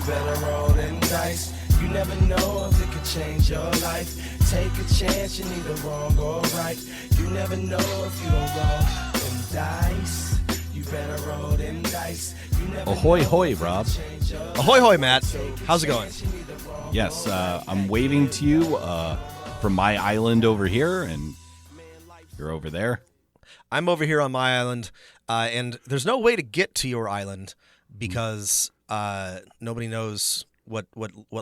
You better roll them dice. You never know if it could change your life. Take a chance, you're neither wrong or right. You never know if you don't roll them dice. You better roll them dice. Ahoy, hoy, Rob. Ahoy, hoy, Matt. How's it going? Yes, I'm waving to you from my island over here, and you're over there. I'm over here on my island, and there's no way to get to your island because nobody knows what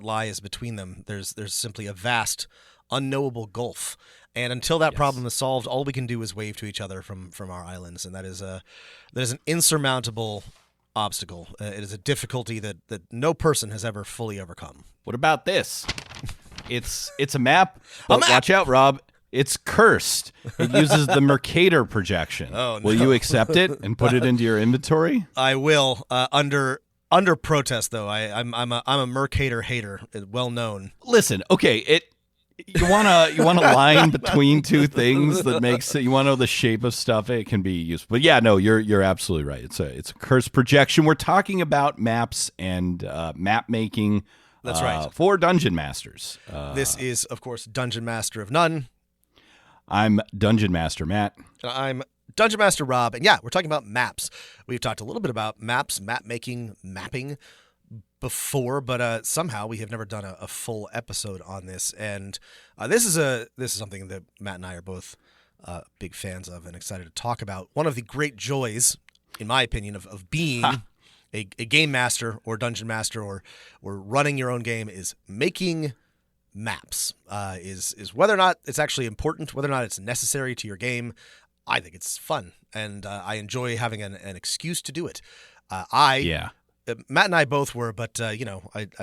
lies between them. There's simply a vast, unknowable gulf, and until that problem is solved, all we can do is wave to each other from our islands, and that is an insurmountable obstacle. It is a difficulty that no person has ever fully overcome. What about this? It's a map, but watch out, Rob. It's cursed. It uses the Mercator projection. Oh, no. Will you accept it and put it into your inventory? I will, under protest, though. I'm a Mercator hater, well known. Listen, okay, you want a line between two things that makes it. You want to know the shape of stuff. It can be useful, but yeah, no, you're absolutely right. It's a cursed projection. We're talking about maps and map making. That's right. For Dungeon Masters. This is, of course, Dungeon Master of None. I'm Dungeon Master Matt. And I'm Dungeon Master Rob. And yeah, we're talking about maps. We've talked a little bit about maps, map making, mapping before, but somehow we have never done a full episode on this. And this is something that Matt and I are both big fans of and excited to talk about. One of the great joys, in my opinion, of being a game master or dungeon master or running your own game is making maps. Is whether or not it's actually important, whether or not it's necessary to your game. I think it's fun, and I enjoy having an excuse to do it. Matt and I both were, but I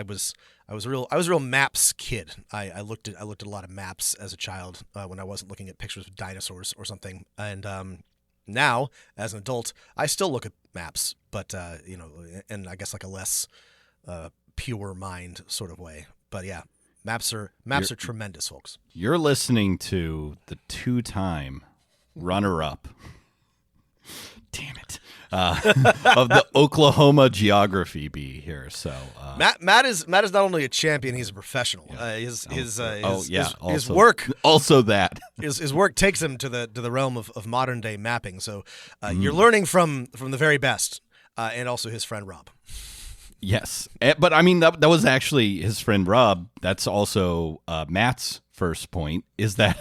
was a real maps kid. I looked at a lot of maps as a child when I wasn't looking at pictures of dinosaurs or something, and now as an adult, I still look at maps, but and I guess like a less pure mind sort of way. But yeah, maps are tremendous, folks. You're listening to the two-time runner-up. Damn it. Of the Oklahoma Geography Bee here. So Matt is not only a champion, he's a professional. His work also that his work takes him to the realm of modern day mapping. So you're learning from the very best, and also his friend Rob. Yes, but I mean that was actually his friend Rob. That's also Matt's first point. Is that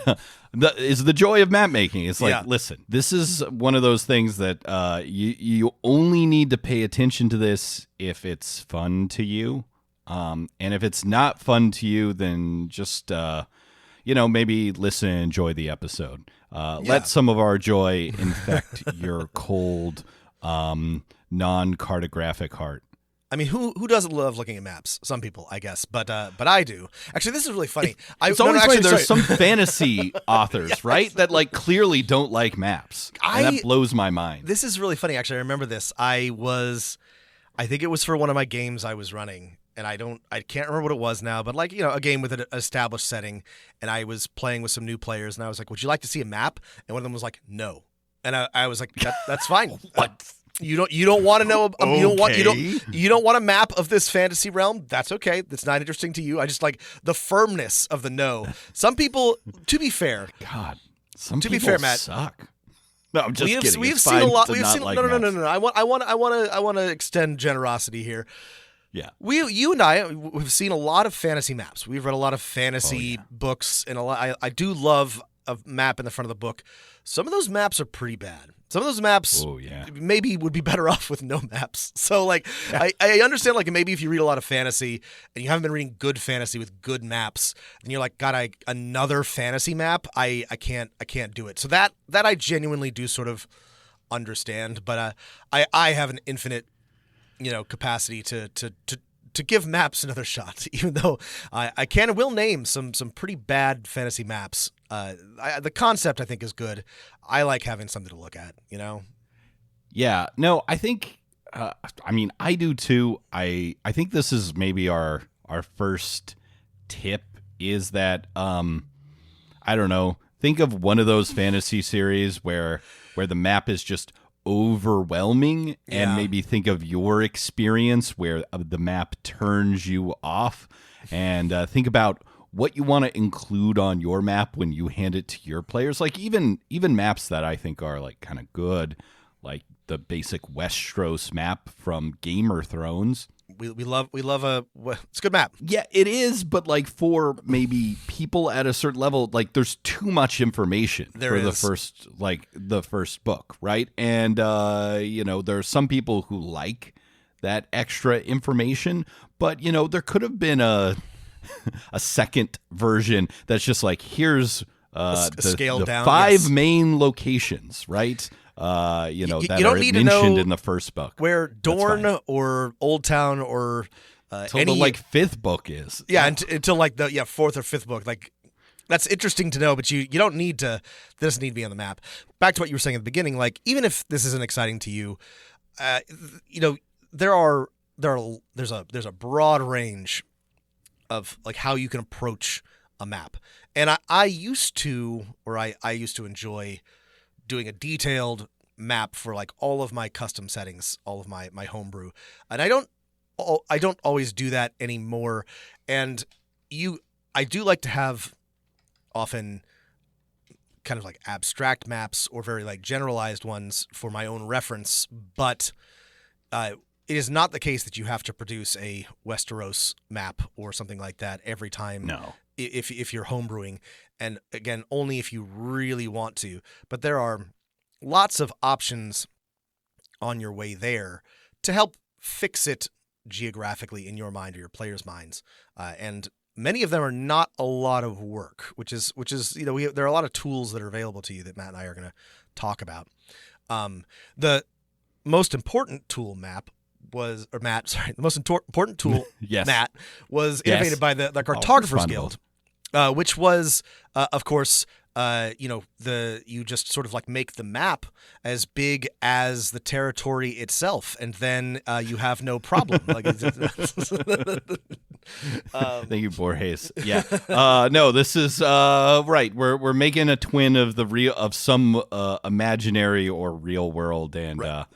is the joy of map making? It's like, listen, this is one of those things that you only need to pay attention to this if it's fun to you, and if it's not fun to you, then just maybe listen and enjoy the episode. Let some of our joy infect your cold, non-cartographic heart. I mean, who doesn't love looking at maps? Some people, I guess, but I do. Actually, this is really funny. It's always funny. There's some fantasy authors, right, that like clearly don't like maps, and that blows my mind. This is really funny. Actually, I remember this. I think it was for one of my games I was running, and I can't remember what it was now, but a game with an established setting, and I was playing with some new players, and I was like, "Would you like to see a map?" And one of them was like, "No," and I was like, "That's fine." What? You don't want to know. Okay. You don't want a map of this fantasy realm. That's okay. That's not interesting to you. I just like the firmness of the no. Some people, to be fair, Matt, suck. No, I'm just kidding. We've seen a lot. No. I want to extend generosity here. Yeah. You and I have seen a lot of fantasy maps. We've read a lot of fantasy books, and I do love a map in the front of the book. Some of those maps are pretty bad. Some of those maps maybe would be better off with no maps. So I understand maybe if you read a lot of fantasy and you haven't been reading good fantasy with good maps, and you're like, God, another fantasy map, I can't do it. So that I genuinely do sort of understand, but I have an infinite capacity to give maps another shot, even though I can and will name some pretty bad fantasy maps. The concept I think is good. I like having something to look at, Yeah, no, I think, I do too. I think this is maybe our first tip is that, I don't know, think of one of those fantasy series where the map is just overwhelming, and maybe think of your experience where the map turns you off, and think about what you want to include on your map when you hand it to your players. Like even maps that I think are like kind of good, like the basic Westeros map from Game of Thrones. We love it's a good map. Yeah, it is, but like for maybe people at a certain level, like there's too much information the first book, right? And there are some people who like that extra information, but there could have been a second version that's just like, here's scaled down 5 main locations, right? You that don't are need to mentioned know in the first book. Where Dorne or Old Town or until the 5th book is. Yeah, until like the 4th or 5th book. Like, that's interesting to know, but you don't need to. This doesn't need to be on the map. Back to what you were saying at the beginning. Like, even if this isn't exciting to you, there's a broad range of like how you can approach a map. And I used to enjoy doing a detailed map for like all of my custom settings, all of my homebrew. And I don't always do that anymore. And I do like to have often kind of like abstract maps or very like generalized ones for my own reference, but it is not the case that you have to produce a Westeros map or something like that every time. No. If you're homebrewing, and again, only if you really want to. But there are lots of options on your way there to help fix it geographically in your mind or your players' minds, and many of them are not a lot of work, which is there are a lot of tools that are available to you that Matt and I are going to talk about. The most important tool the most important tool yes. Matt was innovated by the Cartographers Guild. Which was, of course, you just sort of like make the map as big as the territory itself, and then you have no problem. Thank you, Borges. Yeah. No, this is right. We're making a twin of some imaginary or real world, and right.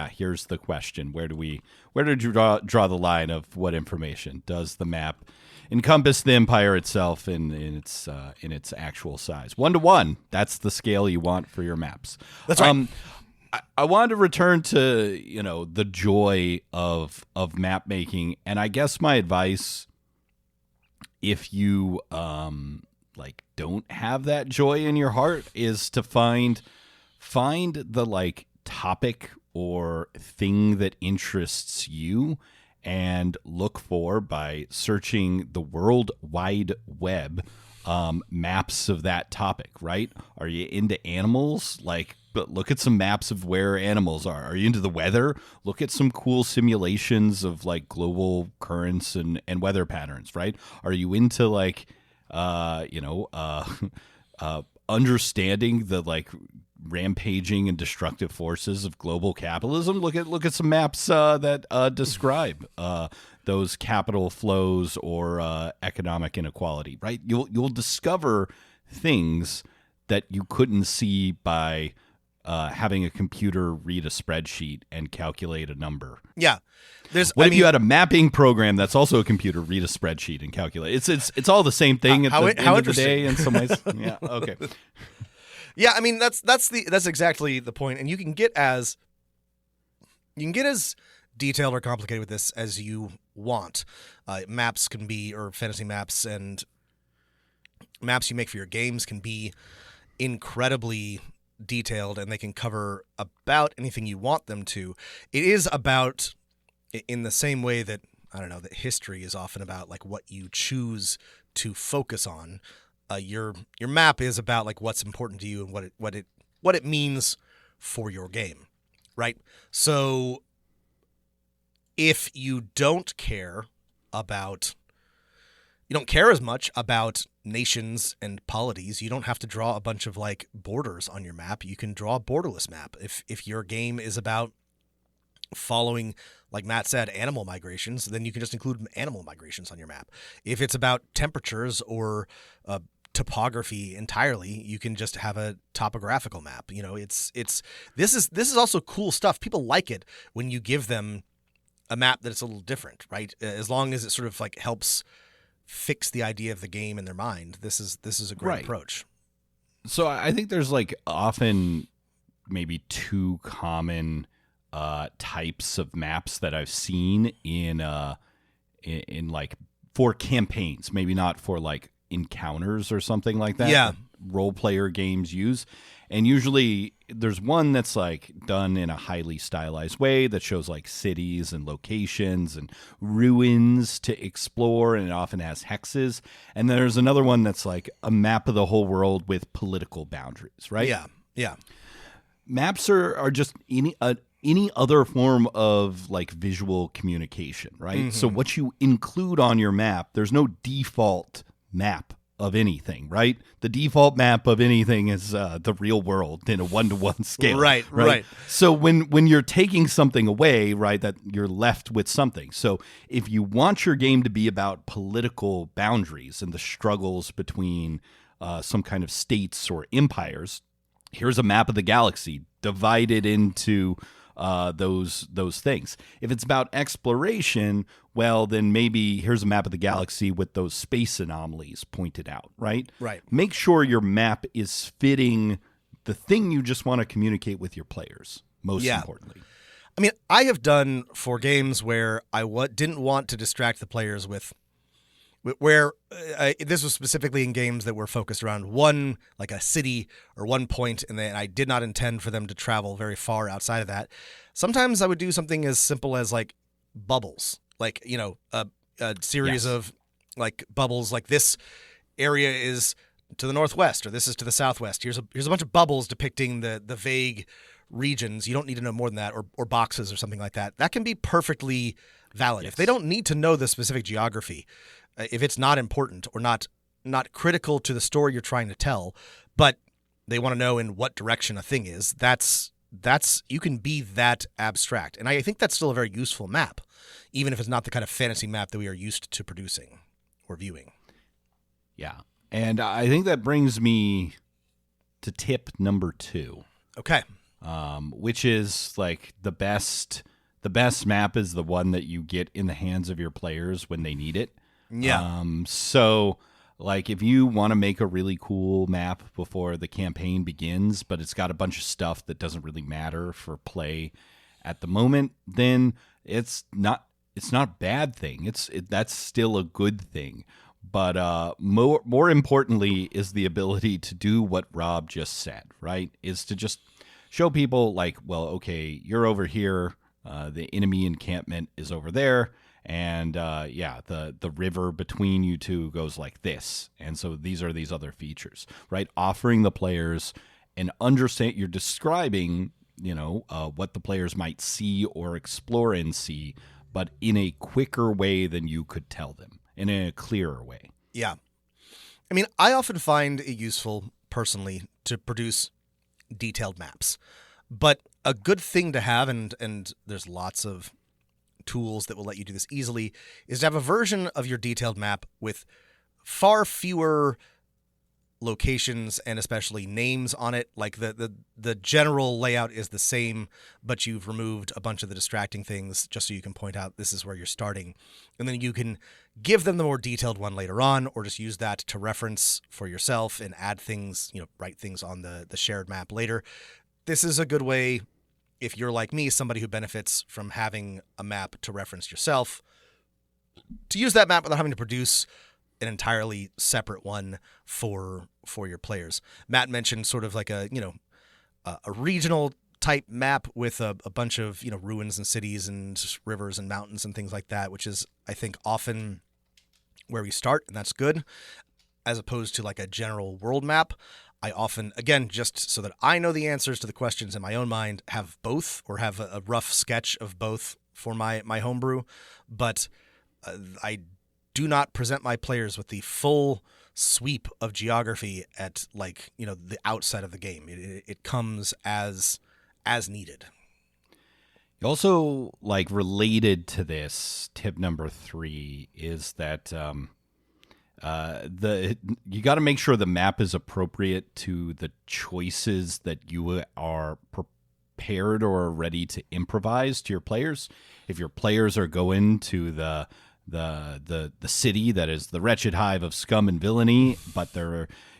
Here's the question: where did you draw the line of what information does the map encompass the empire itself in its actual size? 1-to-1. That's the scale you want for your maps. That's right. I wanted to return to the joy of map making, and I guess my advice, if you don't have that joy in your heart, is to find the like topic or thing that interests you, and look for, by searching the World Wide Web, maps of that topic, right? Are you into animals? Look at some maps of where animals are. Are you into the weather? Look at some cool simulations of like global currents and weather patterns, right? Are you into understanding the like rampaging and destructive forces of global capitalism? Look at some maps that describe those capital flows or economic inequality, right? You'll discover things that you couldn't see by having a computer read a spreadsheet and calculate a number. Yeah. If you had a mapping program that's also a computer read a spreadsheet and calculate? It's all the same thing at the end of the day in some ways. Yeah. Okay. Yeah, I mean that's exactly the point, and you can get as detailed or complicated with this as you want. Maps can be, or fantasy maps and maps you make for your games can be incredibly detailed, and they can cover about anything you want them to. It is about, in the same way that that history is often about like what you choose to focus on. Your map is about like what's important to you and what it means for your game, right? So if you don't care as much about nations and polities, you don't have to draw a bunch of like borders on your map. You can draw a borderless map. If your game is about following, like Matt said, animal migrations, then you can just include animal migrations on your map. If it's about temperatures or topography entirely. You can just have a topographical map. This is also cool stuff. People like it when you give them a map that's a little different, right? As long as it sort of like helps fix the idea of the game in their mind. This is a great approach. So I think there's like often maybe two common types of maps that I've seen in like for campaigns, maybe not for like encounters or something like that. Yeah. That role player games use. And usually there's one that's like done in a highly stylized way that shows like cities and locations and ruins to explore, and it often has hexes. And there's another one that's like a map of the whole world with political boundaries, right? Yeah. Yeah. Maps are just any other form of like visual communication, right? Mm-hmm. So what you include on your map, there's no default map of anything, right? The default map of anything is the real world in a 1-to-1 scale. Right. So when you're taking something away, right, that you're left with something. So if you want your game to be about political boundaries and the struggles between some kind of states or empires, here's a map of the galaxy divided into those things. If it's about exploration, well, then maybe here's a map of the galaxy with those space anomalies pointed out, right? Right. Make sure your map is fitting the thing you just want to communicate with your players, most importantly. I mean, I have done for games where I didn't want to distract the players with where this was specifically in games that were focused around one, like a city or one point, and then I did not intend for them to travel very far outside of that. Sometimes I would do something as simple as like bubbles, like, a series of like bubbles, like this area is to the northwest or this is to the southwest. Here's a bunch of bubbles depicting the vague regions. You don't need to know more than that, or boxes or something like that. That can be perfectly valid. If they don't need to know the specific geography, if it's not important or not critical to the story you're trying to tell, but they want to know in what direction a thing is, that's you can be that abstract. And I think that's still a very useful map, even if it's not the kind of fantasy map that we are used to producing or viewing. Yeah. And I think that brings me to tip number 2. Okay. Which is like the best map is the one that you get in the hands of your players when they need it. Yeah. So like if you want to make a really cool map before the campaign begins, but it's got a bunch of stuff that doesn't really matter for play at the moment, then it's not a bad thing. That's still a good thing. But more importantly is the ability to do what Rob just said, right? Is to just show people like, well, okay, you're over here. The enemy encampment is over there. And the river between you two goes like this. And so these are these other features, right? Offering the players an understand. You're describing, what the players might see or explore and see, but in a quicker way than you could tell them, and in a clearer way. Yeah. I mean, I often find it useful personally to produce detailed maps, but a good thing to have, and there's lots of tools that will let you do this easily, is to have a version of your detailed map with far fewer locations and especially names on it. Like the general layout is the same, but you've removed a bunch of the distracting things just so you can point out this is where you're starting. And then you can give them the more detailed one later on, or just use that to reference for yourself and add things, write things on the shared map later. This is a good way, if you're like me, somebody who benefits from having a map to reference yourself, to use that map without having to produce an entirely separate one for your players. Matt mentioned sort of like a regional type map with a bunch of, ruins and cities and rivers and mountains and things like that, which is, I think, often where we start, and that's good, as opposed to like a general world map. I often, again, just so that I know the answers to the questions in my own mind, have both, or have a rough sketch of both for my homebrew. But I do not present my players with the full sweep of geography at the outset of the game. It comes as needed. Also, related to this, tip number 3 is that you got to make sure the map is appropriate to the choices that you are prepared or ready to improvise to your players. If your players are going to the city that is the wretched hive of scum and villainy, but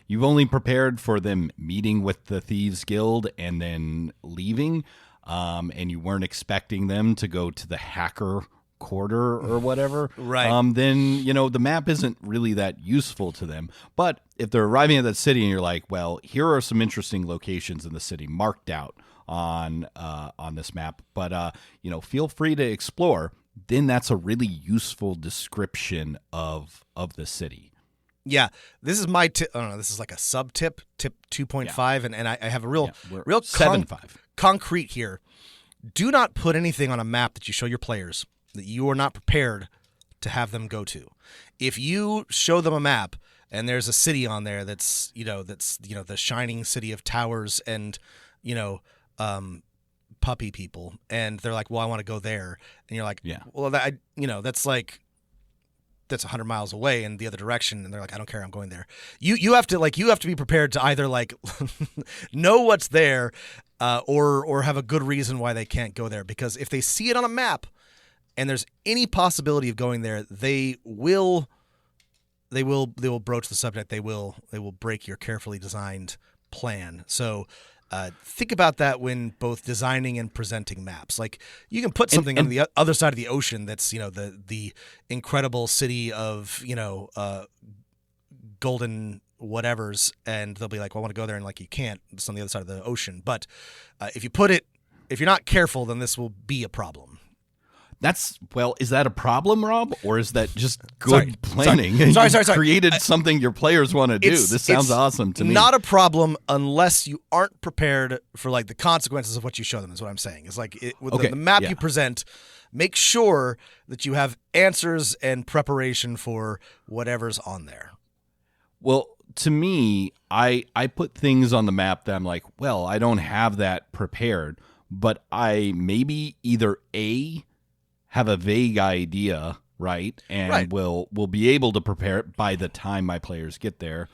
you've only prepared for them meeting with the Thieves Guild and then leaving, and you weren't expecting them to go to the hacker quarter or whatever, right? Then the map isn't really that useful to them. But if they're arriving at that city and you're like, well, here are some interesting locations in the city marked out on this map, but feel free to explore. Then that's a really useful description of the city. Yeah, this is my tip. I don't know. This is like a sub tip 2.5, and I have a real 7.5 concrete here. Do not put anything on a map that you show your players that you are not prepared to have them go to. If you show them a map and there's a city on there that's the shining city of towers and puppy people, and they're like, well, I want to go there, and you're like, well, that's 100 miles away in the other direction, and they're like, I don't care, I'm going there. You have to be prepared to either like know what's there, or have a good reason why they can't go there, because if they see it on a map and there's any possibility of going there, they will broach the subject. They will break your carefully designed plan. So think about that when both designing and presenting maps. Like, you can put something on the other side of the ocean that's the incredible city of golden whatevers, and they'll be like, well, I want to go there, and like, you can't. It's on the other side of the ocean. But if you're not careful, then this will be a problem. Is that a problem, Rob, or is that just good planning? Sorry. Created something your players want to do. This sounds awesome to me. Not a problem unless you aren't prepared for like the consequences of what you show them. Is what I'm saying. It's like the map you present. Make sure that you have answers and preparation for whatever's on there. Well, to me, I put things on the map that I'm like, well, I don't have that prepared, but I maybe either have a vague idea, right? And will be able to prepare it by the time my players get there.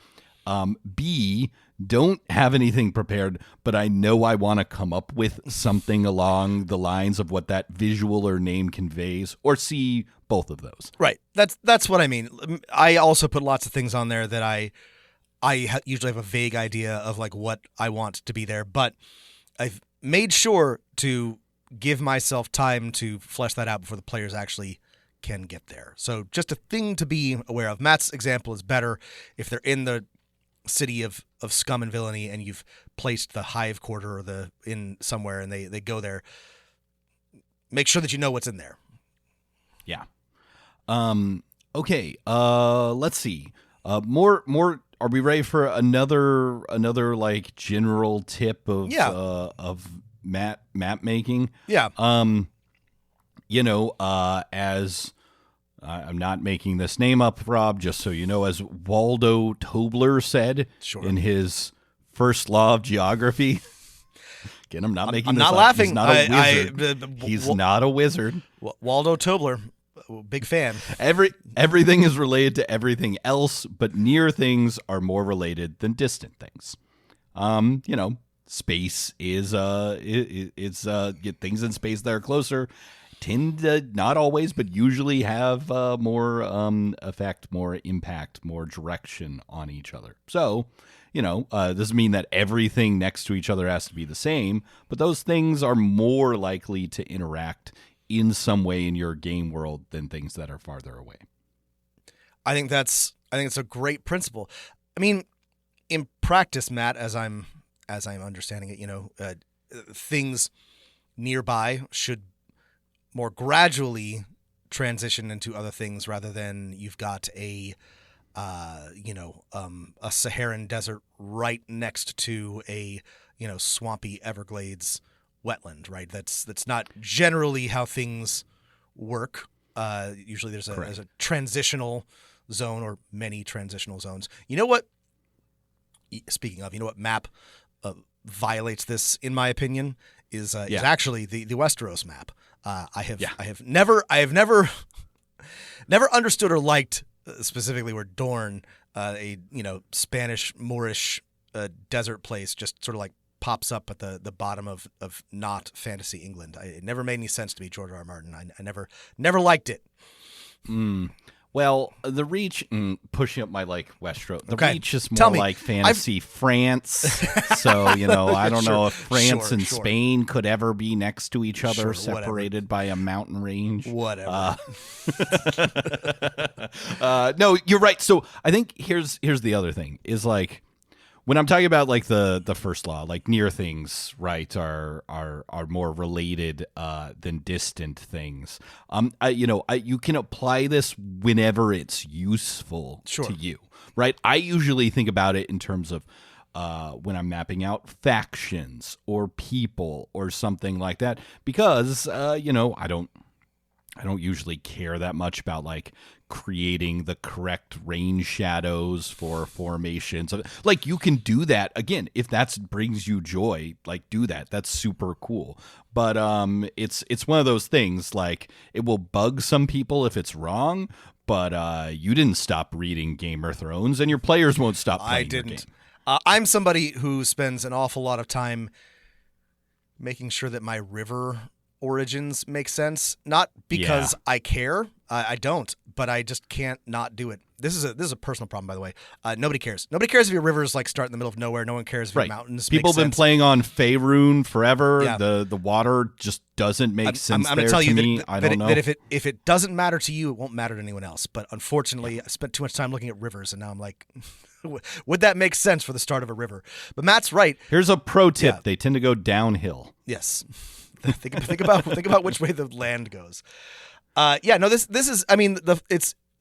B, don't have anything prepared, but I know I want to come up with something along the lines of what that visual or name conveys, or C, both of those. Right. That's what I mean. I also put lots of things on there that I usually have a vague idea of like what I want to be there, but I've made sure to give myself time to flesh that out before the players actually can get there. So just a thing to be aware of. Matt's example is better if they're in the city of scum and villainy and you've placed the hive quarter or in somewhere and they go there. Make sure that you know what's in there. Yeah. Okay. Let's see. More. Are we ready for another like general tip of map making? Yeah. As I'm not making this name up, Rob, just so you know, as Waldo Tobler said in his first law of geography. Again, I'm not making I'm this not up. laughing. He's not a wizard. He's not a wizard. Waldo Tobler, big fan. Everything is related to everything else, but near things are more related than distant things. Space is things in space that are closer tend to, not always, but usually have more effect, more impact, more direction on each other. So, doesn't mean that everything next to each other has to be the same, but those things are more likely to interact in some way in your game world than things that are farther away. I think it's a great principle. I mean, in practice, Matt, as I'm understanding it, things nearby should more gradually transition into other things rather than you've got a Saharan desert right next to a swampy Everglades wetland, right? That's not generally how things work. Usually there's a transitional zone or many transitional zones. You know what? Speaking of, what map violates this, in my opinion, is actually the Westeros map. I have never understood or liked specifically where Dorne, a Spanish Moorish desert place, just sort of like pops up at the bottom of not fantasy England. It never made any sense to me, George R. R. Martin. I never liked it. Well, the Reach, pushing up my Westeros. The Okay. Reach is Tell more me. like fantasy France. So, I don't know if France and sure. Spain could ever be next to each other, Sure, separated by a mountain range. Whatever. No, you're right. So I think here's the other thing is when I'm talking about the first law, near things, right, are more related than distant things. You can apply this whenever it's useful to you, right? I usually think about it in terms of when I'm mapping out factions or people or something like that, because I don't usually care that much about creating the correct range shadows for formations. You can do that again if that brings you joy. Do that. That's super cool. But it's one of those things. It will bug some people if it's wrong. But you didn't stop reading Game of Thrones, and your players won't stop playing. I didn't. Your game. I'm somebody who spends an awful lot of time making sure that my river origins make sense, not because I care. I don't, but I just can't not do it. This is a personal problem, by the way. Nobody cares. Nobody cares if your rivers start in the middle of nowhere. No one cares if your mountains. People make have been sense. playing on Faerun forever. Yeah. The water just doesn't make sense. I'm going to tell you me. that, I don't know. that if it doesn't matter to you, it won't matter to anyone else. But unfortunately, I spent too much time looking at rivers, and now I'm like, would that make sense for the start of a river? But Matt's right. Here's a pro tip: Yeah. they tend to go downhill. Yes. think about which way the land goes. This is. I mean,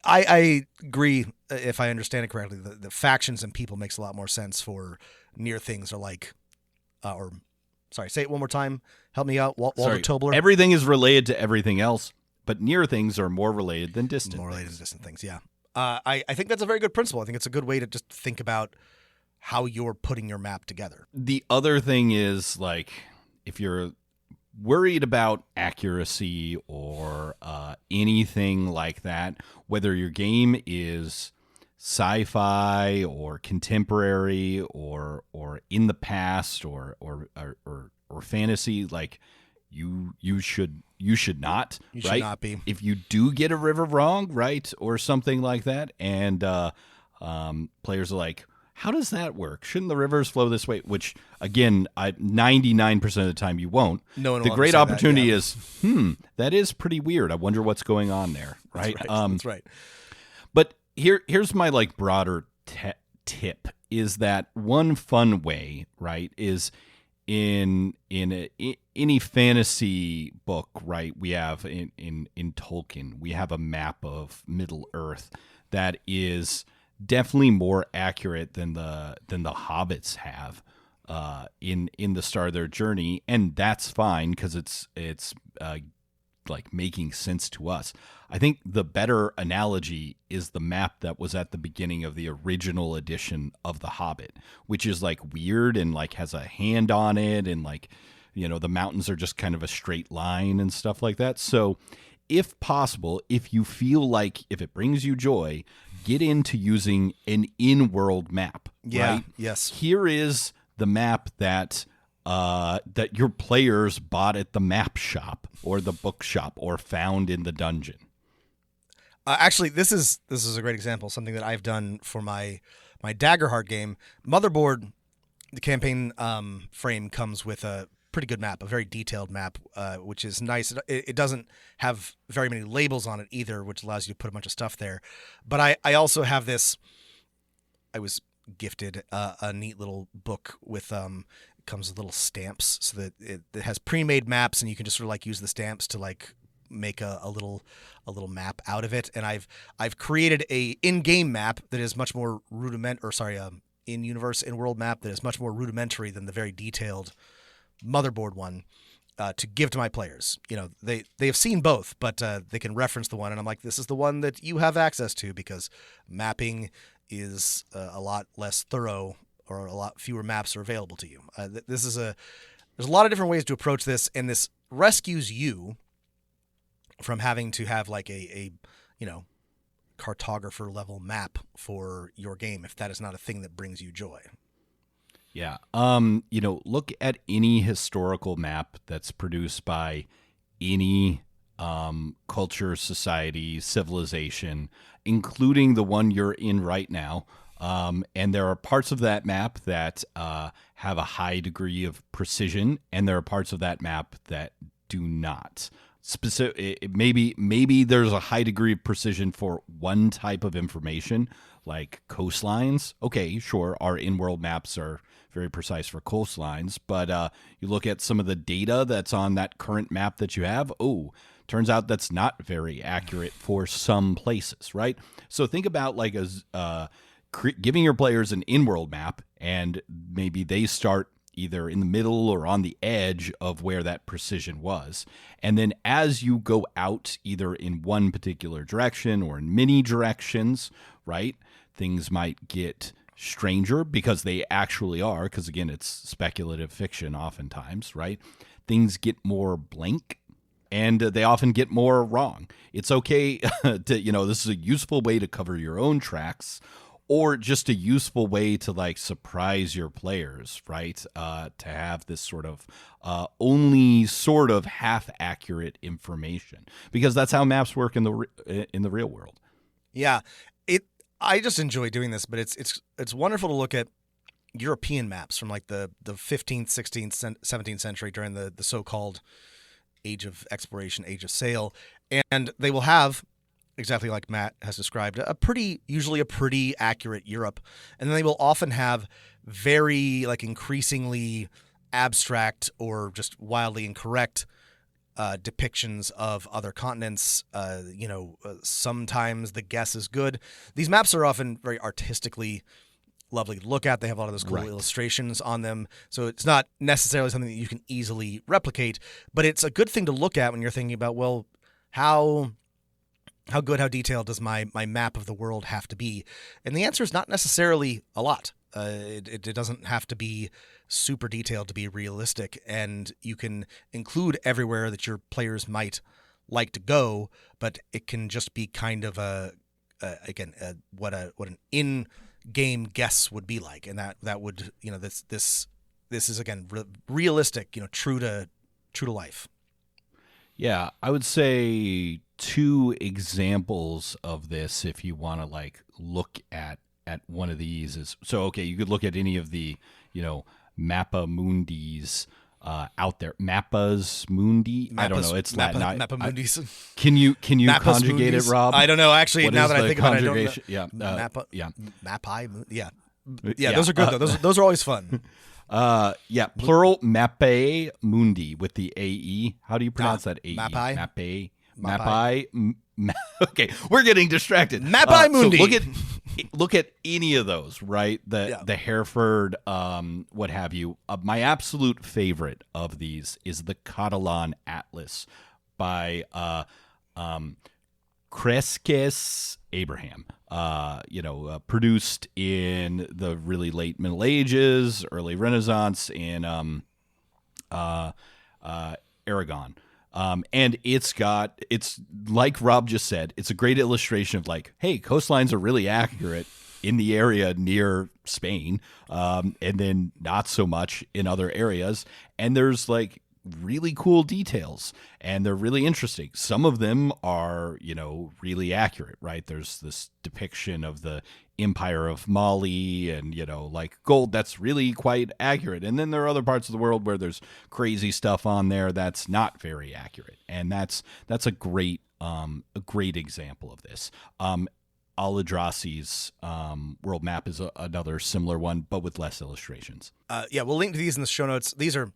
I agree. If I understand it correctly, the factions and people makes a lot more sense for near things or sorry, say it one more time. Help me out, Walter Tobler. Everything is related to everything else, but near things are more related than distant. More related to distant things. Yeah. I think that's a very good principle. I think it's a good way to just think about how you're putting your map together. The other thing is if you're worried about accuracy or anything like that, whether your game is sci-fi or contemporary or in the past or fantasy, you should not. You right? should not be. If you do get a river wrong, right, or something like that, and players are like, how does that work? Shouldn't the rivers flow this way? Which, again, 99% of the time you won't. No one the will great understand opportunity that, is, that is pretty weird. I wonder what's going on there, right? That's right. But here's my broader tip is that one fun way, right, is in any fantasy book, right? We have in Tolkien, we have a map of Middle Earth that is definitely more accurate than the hobbits have in the start of their journey, and that's fine because it's making sense to us. I think the better analogy is the map that was at the beginning of the original edition of The Hobbit, which is weird and has a hand on it, and the mountains are just kind of a straight line and stuff like that. So if possible, if you feel if it brings you joy, get into using an in-world map. Yeah. Right? Yes. Here is the map that your players bought at the map shop or the bookshop or found in the dungeon. Actually, this is a great example. Something that I've done for my Daggerheart game. Motherboard, the campaign frame comes with a pretty good map, a very detailed map, which is nice. It doesn't have very many labels on it either, which allows you to put a bunch of stuff there. But I also have this. I was gifted a neat little book with comes with little stamps, so that it has pre-made maps, and you can just sort of use the stamps to make a little map out of it. And I've created a in-game map that is much more in-universe, in-world map that is much more rudimentary than the very detailed Motherboard one to give to my players. They have seen both, but they can reference the one, and I'm like, this is the one that you have access to because mapping is a lot less thorough, or a lot fewer maps are available to you. There's a lot of different ways to approach this, and this rescues you from having to have a cartographer level map for your game if that is not a thing that brings you joy. Yeah. Look at any historical map that's produced by any culture, society, civilization, including the one you're in right now. And there are parts of that map that have a high degree of precision, and there are parts of that map that do not. Maybe there's a high degree of precision for one type of information, like coastlines. Okay, sure, our in-world maps are very precise for coastlines, but you look at some of the data that's on that current map that you have. Oh, turns out that's not very accurate for some places, right? So think about like giving your players an in-world map, and maybe they start either in the middle or on the edge of where that precision was. And then as you go out either in one particular direction or in many directions, right, things might get stranger because they actually are, because again, it's speculative fiction oftentimes, right? Things get more blank, and they often get more wrong. It's okay to, this is a useful way to cover your own tracks, or just a useful way to like surprise your players, right? To have this sort of only sort of half accurate information, because that's how maps work in the real world. Yeah, I just enjoy doing this, but it's wonderful to look at European maps from like the 15th, 16th, 17th century during the so-called age of exploration, age of sail, and they will have, exactly like Matt has described, usually a pretty accurate Europe. And then they will often have very like increasingly abstract or just wildly incorrect depictions of other continents. Sometimes the guess is good. These maps are often very artistically lovely to look at. They have a lot of those cool illustrations on them. So it's not necessarily something that you can easily replicate, but it's a good thing to look at when you're thinking about, well, how good, how detailed does my map of the world have to be? And the answer is not necessarily a lot. It doesn't have to be super detailed to be realistic, and you can include everywhere that your players might like to go, but it can just be kind of what an in-game guess would be like, and that would, this is again realistic, true to life. Yeah, I would say 2 examples of this if you want to like look at one of these is, so okay, you could look at any of the, Mappa Mundis out there. Mappas Mundi? I don't know. It's Latin. Mappa Mundis. Can you Mappas conjugate Mundis? it, Rob? I don't know. Actually, What now is that I the think about it, I don't know. conjugation? Yeah. Mappai. Yeah. Those are good though. Those are always fun. Plural Mappae Mundi with the AE. How do you pronounce that AE? Mappae. Mappai. Okay, we're getting distracted. Mappai Mundi. So look at any of those, right? The Hereford, what have you. My absolute favorite of these is the Catalan Atlas by Cresques Abraham. Produced in the really late Middle Ages, early Renaissance in Aragon. And it's like Rob just said, it's a great illustration of like, hey, coastlines are really accurate in the area near Spain, and then not so much in other areas. And there's like really cool details, and they're really interesting. Some of them are, really accurate, right? There's this depiction of the Empire of Mali and, like gold that's really quite accurate. And then there are other parts of the world where there's crazy stuff on there that's not very accurate. And that's a great example of this. Aladrassi's world map is another similar one, but with less illustrations. We'll link to these in the show notes. These are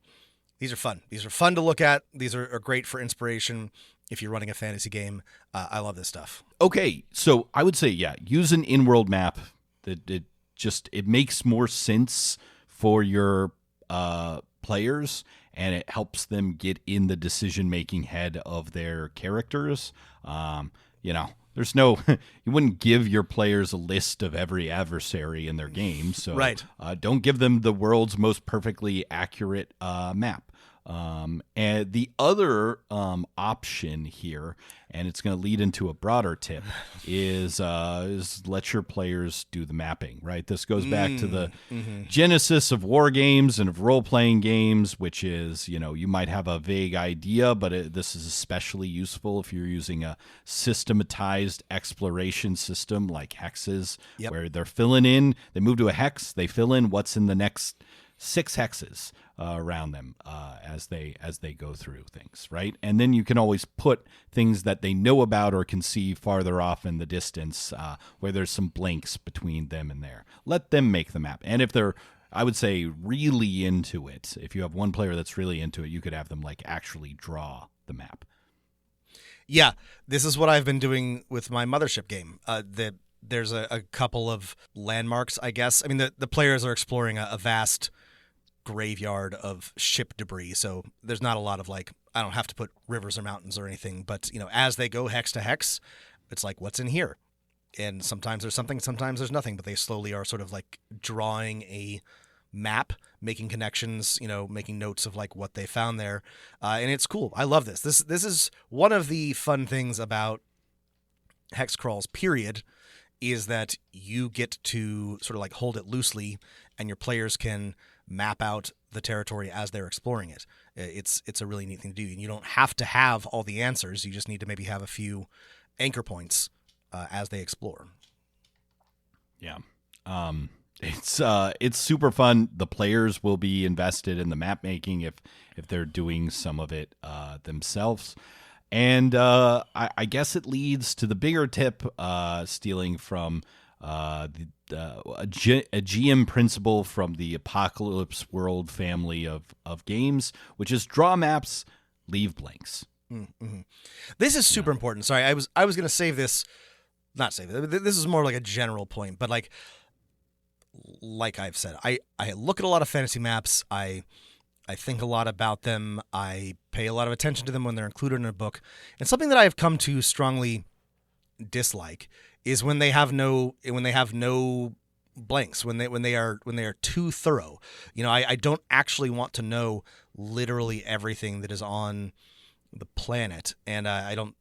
fun. These are fun to look at. These are great for inspiration if you're running a fantasy game. I love this stuff. Okay, so I would say, use an in-world map. It makes more sense for your players, and it helps them get in the decision-making head of their characters. There's no, you wouldn't give your players a list of every adversary in their game. So right. Don't give them the world's most perfectly accurate map. And the other option here, and it's going to lead into a broader tip, is let your players do the mapping, right? This goes back to the genesis of war games and of role-playing games, which is, you might have a vague idea, but this is especially useful if you're using a systematized exploration system like hexes, where they're filling in, they move to a hex, they fill in what's in the next 6 hexes around them as they go through things, right? And then you can always put things that they know about or can see farther off in the distance where there's some blanks between them and there. Let them make the map. And if they're, I would say, really into it, if you have one player that's really into it, you could have them like actually draw the map. Yeah, this is what I've been doing with my Mothership game. There's a couple of landmarks, I guess. I mean, the players are exploring a vast graveyard of ship debris, so there's not a lot of I don't have to put rivers or mountains or anything, but as they go hex to hex, it's like, what's in here? And sometimes there's something, sometimes there's nothing, but they slowly are sort of drawing a map, making connections, making notes of what they found there, and it's cool. I love this. This is one of the fun things about hex crawls, period, is that you get to sort of hold it loosely, and your players can map out the territory as they're exploring it. It's a really neat thing to do, and you don't have to have all the answers. You just need to maybe have a few anchor points as they explore. Yeah, it's super fun. The players will be invested in the map making if they're doing some of it themselves. And I guess it leads to the bigger tip, stealing from a GM principle from the Apocalypse World family of games, which is draw maps, leave blanks. Mm-hmm. This is super important. Sorry, I was going to save this. Not save it. This is more like a general point, but like I've said, I look at a lot of fantasy maps. I think a lot about them. I pay a lot of attention to them when they're included in a book. And something that I have come to strongly dislike is when they have no blanks, when they are too thorough. I don't actually want to know literally everything that is on the planet, and I don't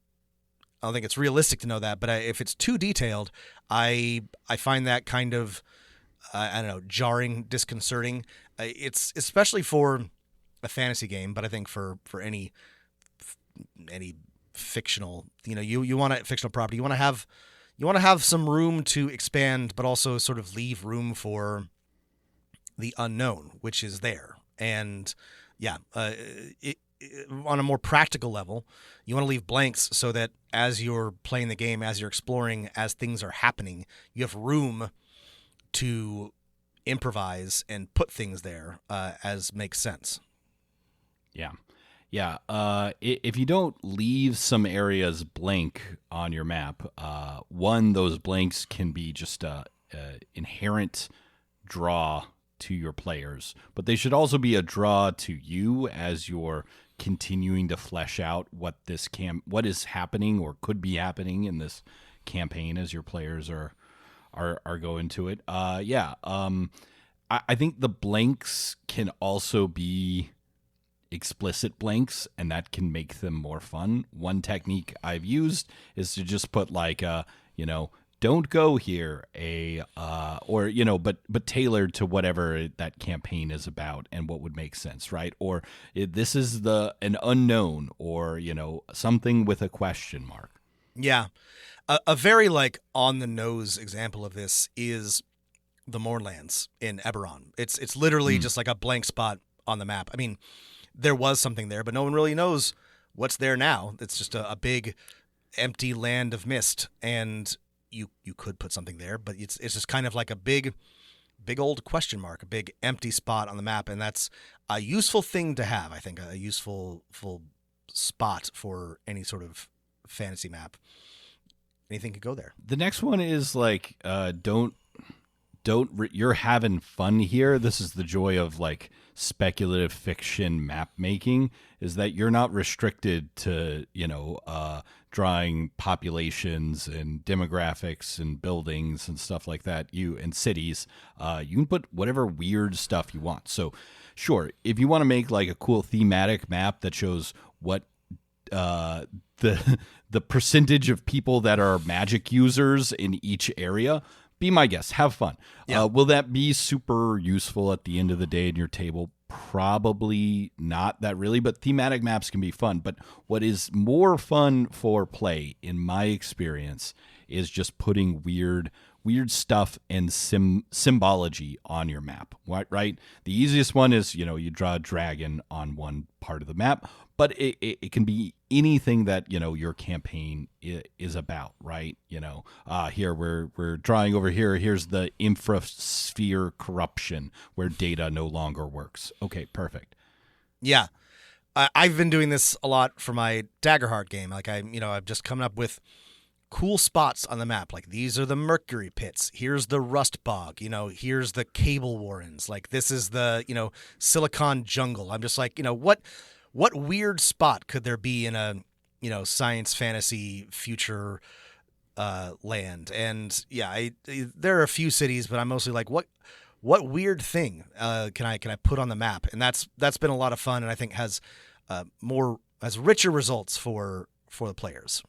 think it's realistic to know that. But if it's too detailed, I find that kind of jarring, disconcerting. It's especially for a fantasy game, but I think for any fictional, you want a fictional property, you want to have some room to expand, but also sort of leave room for the unknown, which is there. And on a more practical level, you want to leave blanks so that as you're playing the game, as you're exploring, as things are happening, you have room to improvise and put things there as makes sense. Yeah. If you don't leave some areas blank on your map, those blanks can be just a inherent draw to your players, but they should also be a draw to you as you're continuing to flesh out what is happening or could be happening in this campaign as your players are going to it. I think the blanks can also be explicit blanks, and that can make them more fun. One technique I've used is to just put don't go here, but tailored to whatever that campaign is about and what would make sense, right? Or this is an unknown, or something with a question mark. Yeah, a very on the nose example of this is the Mournlands in Eberron. It's literally just a blank spot on the map. I mean, there was something there, but no one really knows what's there now. It's just a big empty land of mist, and you could put something there, but it's just kind of like a big old question mark, a big empty spot on the map, and that's a useful thing to have. I think a useful spot for any sort of fantasy map. Anything could go there. The next one is you're having fun here. This is the joy of speculative fiction map making, is that you're not restricted to drawing populations and demographics and buildings and stuff like that, and cities. You can put whatever weird stuff you want. So sure, if you want to make like a cool thematic map that shows what the percentage of people that are magic users in each area, be my guest. Have fun. Yeah. Will that be super useful at the end of the day in your table? Probably not that really, but thematic maps can be fun. But what is more fun for play, in my experience, is just putting weird stuff and symbology on your map, right? The easiest one is, you draw a dragon on one part of the map, but it can be anything that, your campaign is about, right? Here we're drawing over here. Here's the infrasphere corruption where data no longer works. Okay, perfect. Yeah. I've been doing this a lot for my Daggerheart game. Like I've just come up with cool spots on the map. Like these are the mercury pits. Here's the rust bog. Here's the cable warrens. Like this is the, silicon jungle. I'm just like, what weird spot could there be in a, science fantasy future land? And yeah, there are a few cities, but I'm mostly like, what weird thing can I put on the map? And that's been a lot of fun, and I think has richer results for the players.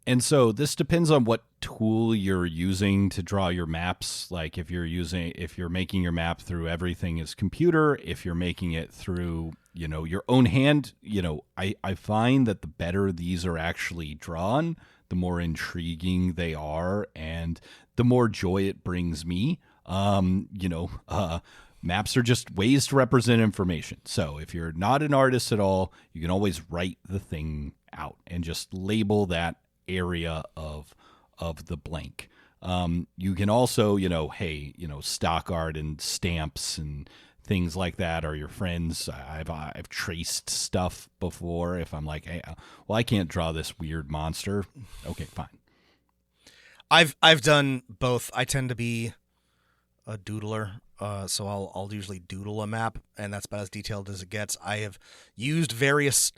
And so this depends on what tool you're using to draw your maps. Like if you're making your map through everything is computer, if you're making it through, your own hand, I find that the better these are actually drawn, the more intriguing they are and the more joy it brings me. Maps are just ways to represent information. So if you're not an artist at all, you can always write the thing out and just label that area of the blank. You can also, stock art and stamps and things like that are your friends. I've traced stuff before. If I'm like, hey, I can't draw this weird monster. Okay, fine. I've done both. I tend to be a doodler, so I'll usually doodle a map, and that's about as detailed as it gets. I have used various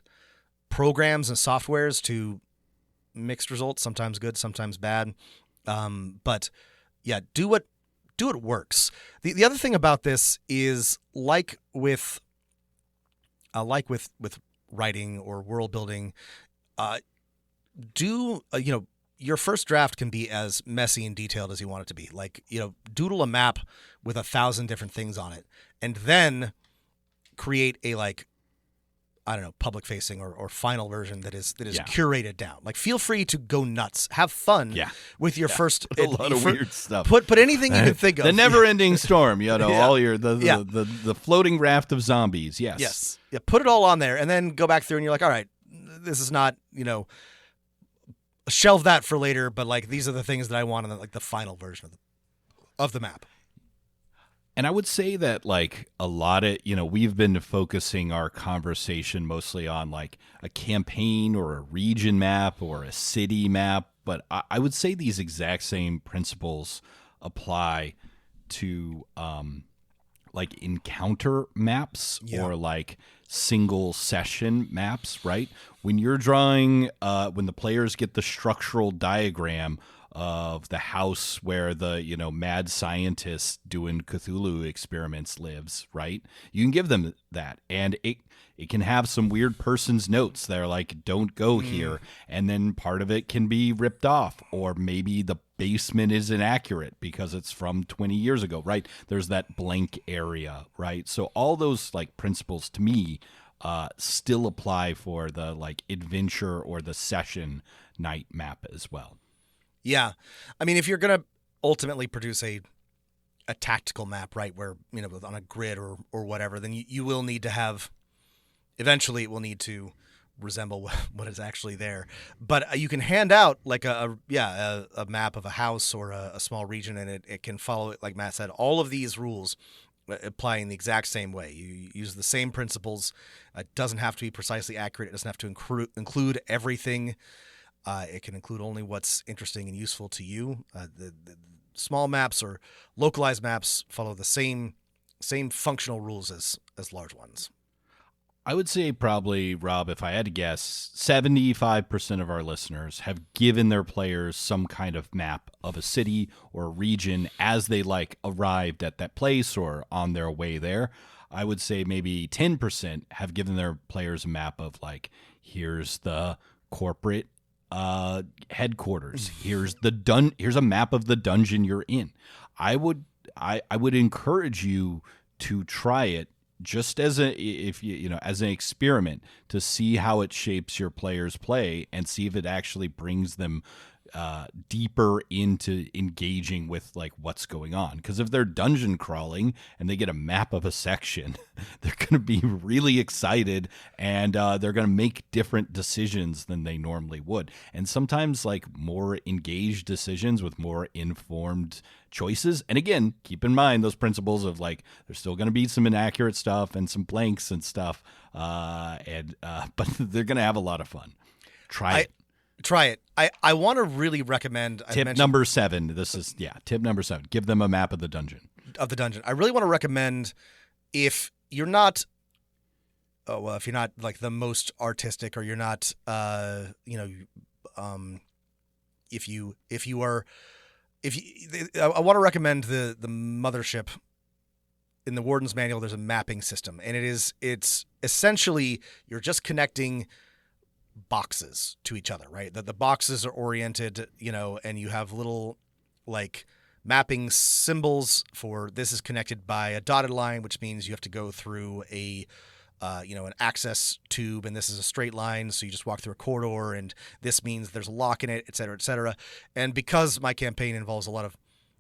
programs and softwares to mixed results, sometimes good, sometimes bad. But yeah, do what works. The other thing about this is like with writing or world building, your first draft can be as messy and detailed as you want it to be. Like, doodle a map with 1,000 different things on it, and then create a public facing or final version that is curated down. Like, feel free to go nuts, have fun with your first a lot of weird stuff. Put anything you can think of. The never-ending storm, all your the floating raft of zombies. Yes. Yeah, put it all on there and then go back through and you're like, all right, this is not, shelve that for later, but like these are the things that I want in the final version of the map. And I would say that like a lot of, we've been focusing our conversation mostly on like a campaign or a region map or a city map. But I would say these exact same principles apply to like encounter maps or like single session maps, right? When you're drawing, when the players get the structural diagram of the house where the mad scientist doing Cthulhu experiments lives, right? You can give them that, and it can have some weird person's notes that are like, don't go here, and then part of it can be ripped off, or maybe the basement is inaccurate because it's from 20 years ago, right? There's that blank area, right? So all those like principles to me still apply for the like adventure or the session night map as well. Yeah. I mean, if you're going to ultimately produce a tactical map, right, where, on a grid or whatever, then you will need to have, eventually it will need to resemble what is actually there. But you can hand out like a map of a house or a small region, and it can follow it, like Matt said, all of these rules apply in the exact same way. You use the same principles. It doesn't have to be precisely accurate. It doesn't have to include everything. It can include only what's interesting and useful to you. The small maps or localized maps follow the same functional rules as large ones. I would say probably, Rob, if I had to guess, 75% of our listeners have given their players some kind of map of a city or region as they like arrived at that place or on their way there. I would say maybe 10% have given their players a map of like, here's the corporate headquarters. Here's here's a map of the dungeon you're in. I would encourage you to try it just as as an experiment to see how it shapes your players' play and see if it actually brings them deeper into engaging with like what's going on. Because if they're dungeon crawling and they get a map of a section, they're going to be really excited and they're going to make different decisions than they normally would. And sometimes like more engaged decisions with more informed choices. And again, keep in mind those principles of like there's still going to be some inaccurate stuff and some blanks and stuff, but they're going to have a lot of fun. Try it. Try it. I want to really recommend tip number 7. Tip number 7. Give them a map of the dungeon. I really want to recommend, if you're not if you're not like the most artistic, or you're not I want to recommend the Mothership. In the Warden's Manual, there's a mapping system, and it's essentially you're just connecting boxes to each other, right? The boxes are oriented, and you have little like mapping symbols for this is connected by a dotted line, which means you have to go through an access tube, and this is a straight line, so you just walk through a corridor, and this means there's a lock in it, et cetera, et cetera. And because my campaign involves a lot of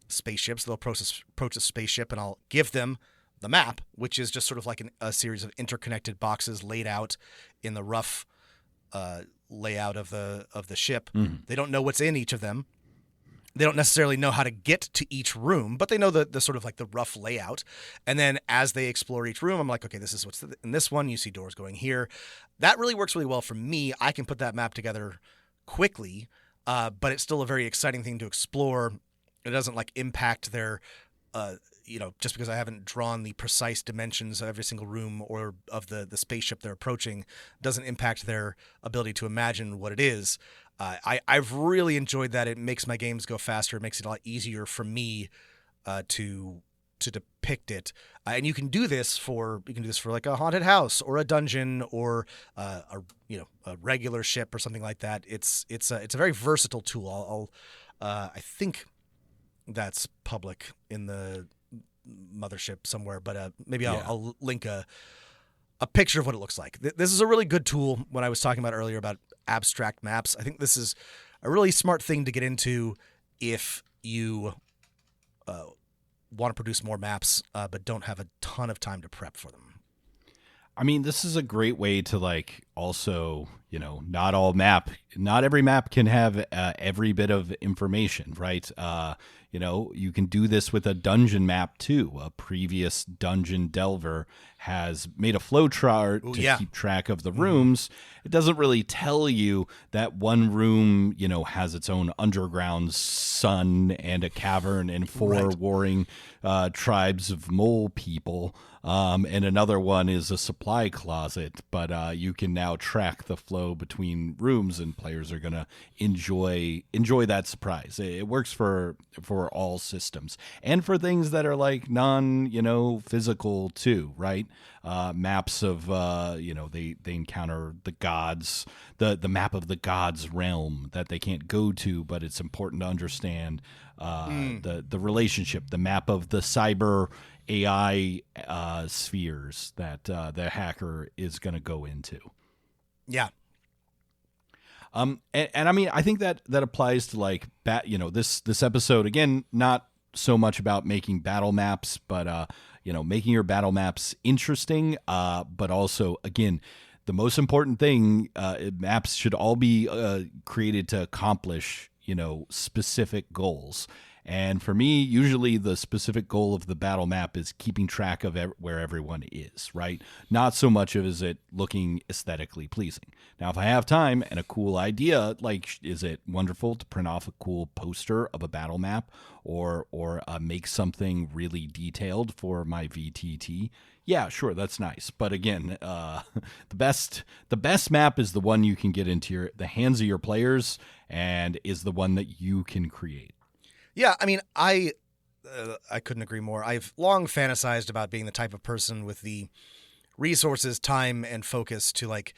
spaceships, they'll approach a spaceship, and I'll give them the map, which is just sort of like a series of interconnected boxes laid out in the rough layout of the ship. They don't know what's in each of them. They don't necessarily know how to get to each room, but they know the sort of like the rough layout. And then as they explore each room, I'm like, okay, this is what's in this one. You see doors going here. That really works really well for me. I can put that map together quickly, but it's still a very exciting thing to explore. It doesn't like impact their just because I haven't drawn the precise dimensions of every single room or of the spaceship they're approaching, doesn't impact their ability to imagine what it is. I've really enjoyed that. It makes my games go faster. It makes it a lot easier for me to depict it. And you can do this for like a haunted house or a dungeon or a regular ship or something like that. It's a very versatile tool. I think that's public in the Mothership somewhere, but maybe I'll link a picture of what it looks like. This is a really good tool. When I was talking about earlier about abstract maps, I think this is a really smart thing to get into if you want to produce more maps, but don't have a ton of time to prep for them. I mean, this is a great way to like also, not every map can have every bit of information, right? You can do this with a dungeon map too. A previous dungeon delver has made a flow chart to keep track of the rooms. It doesn't really tell you that one room, has its own underground sun and a cavern and 4 warring tribes of mole people. And another one is a supply closet, but you can now track the flow between rooms, and players are going to enjoy that surprise. It works for all systems and for things that are like physical too, right? Maps of they encounter the gods, the map of the gods realm that they can't go to, but it's important to understand the relationship, the map of the cyber AI spheres that the hacker is going to go into. Yeah. And I mean, I think that applies to like this episode again, not so much about making battle maps, but making your battle maps interesting. But also, again, the most important thing, maps should all be created to accomplish specific goals. And for me, usually the specific goal of the battle map is keeping track of where everyone is, right? Not so much of is it looking aesthetically pleasing. Now, if I have time and a cool idea, like is it wonderful to print off a cool poster of a battle map or make something really detailed for my VTT? Yeah, sure, that's nice. But again, the best map is the one you can get into the hands of your players and is the one that you can create. Yeah, I mean, I couldn't agree more. I've long fantasized about being the type of person with the resources, time, and focus to like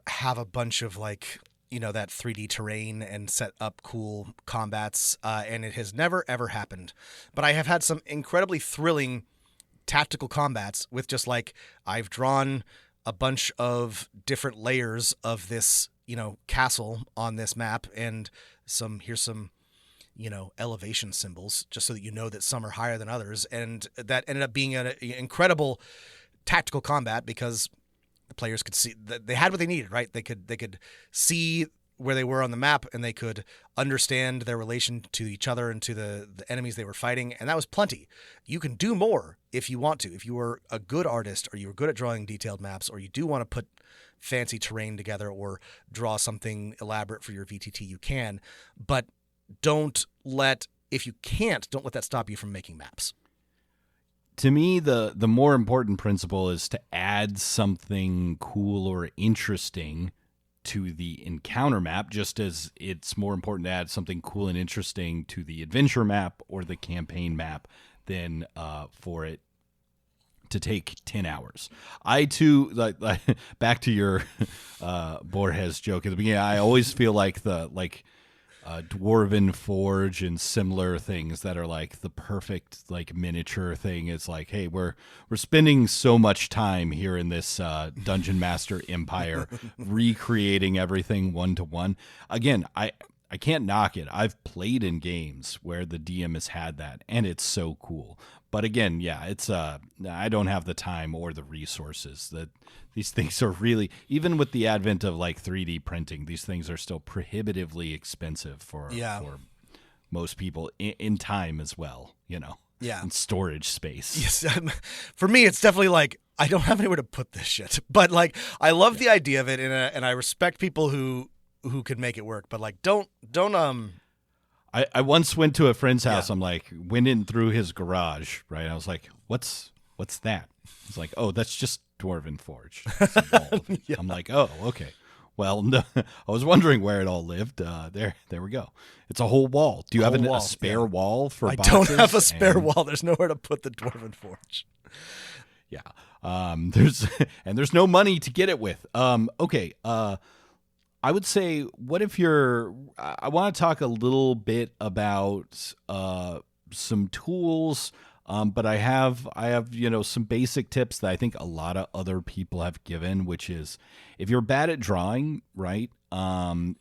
have a bunch of like, you know, that 3D terrain and set up cool combats. And it has never, ever happened. But I have had some incredibly thrilling tactical combats with just like I've drawn a bunch of different layers of this, you know, castle on this map and here's some you know, elevation symbols, just so that you know that some are higher than others. And that ended up being an incredible tactical combat because the players could see that they had what they needed, right? They could see where they were on the map and they could understand their relation to each other and to the enemies they were fighting. And that was plenty. You can do more if you want to. If you were a good artist or you were good at drawing detailed maps or you do want to put fancy terrain together or draw something elaborate for your VTT, you can. But if you can't, don't let that stop you from making maps. To me, the more important principle is to add something cool or interesting to the encounter map, just as it's more important to add something cool and interesting to the adventure map or the campaign map than for it to take 10 hours. I too, like back to your Borges joke at the beginning, I always feel like Dwarven Forge and similar things that are like the perfect like miniature thing. It's like, hey, we're spending so much time here in this Dungeon Master Empire recreating everything one to one. Again, I can't knock it. I've played in games where the DM has had that, and it's so cool. But again, yeah, it's I don't have the time or the resources. That these things are really, even with the advent of like 3D printing, these things are still prohibitively expensive for most people in time as well, you know. Yeah. And storage space. Yes. For me, it's definitely like I don't have anywhere to put this shit. But like I love the idea of it, and I respect people who could make it work. But like don't. I once went to a friend's house. I'm like, went in through his garage, right? I was like, what's that? He's like, oh, that's just Dwarven Forge. I'm like, oh, okay. Well, no, I was wondering where it all lived. There we go. It's a whole wall. Do you have a spare wall for boxes? I don't have a spare wall. There's nowhere to put the Dwarven Forge. Yeah. There's no money to get it with. Okay. I would say, what if I want to talk a little bit about some tools, but I have some basic tips that I think a lot of other people have given, which is if you're bad at drawing, right?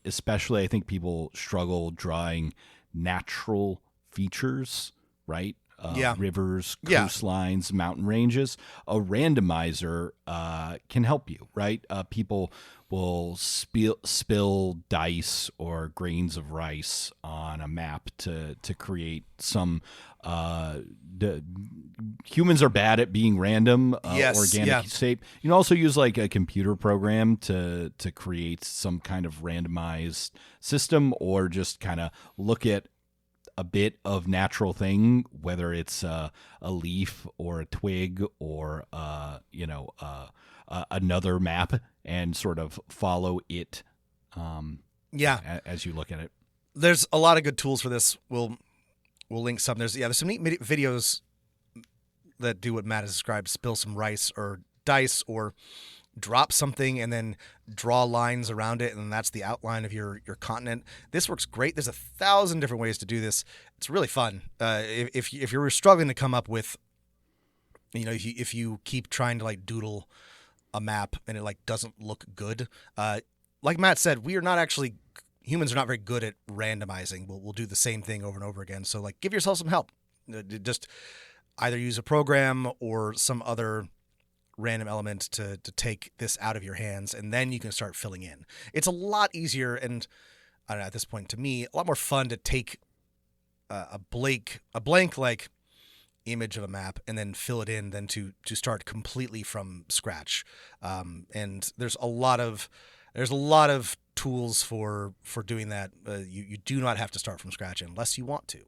Especially I think people struggle drawing natural features, right? Rivers, coastlines, mountain ranges. A randomizer can help you, right? People will spill dice or grains of rice on a map to create some. Humans are bad at being random, organic shape. You can also use like a computer program to create some kind of randomized system, or just kind of look at a bit of natural thing, whether it's a leaf or a twig or another map, and sort of follow it. As you look at it, there's a lot of good tools for this. We'll link some. There's some neat videos that do what Matt has described: spill some rice or dice, or drop something and then draw lines around it, and that's the outline of your continent. This works great. There's 1,000 different ways to do this. It's really fun. If you're struggling to come up with, if you keep trying to like doodle a map and it like doesn't look good, like Matt said, humans are not very good at randomizing. We'll do the same thing over and over again. So like, give yourself some help. Just either use a program or some other random element to take this out of your hands, and then you can start filling in. It's a lot easier, and I don't know, at this point, to me, a lot more fun to take a blank like image of a map and then fill it in, than to start completely from scratch. And there's a lot of tools for doing that. You do not have to start from scratch unless you want to.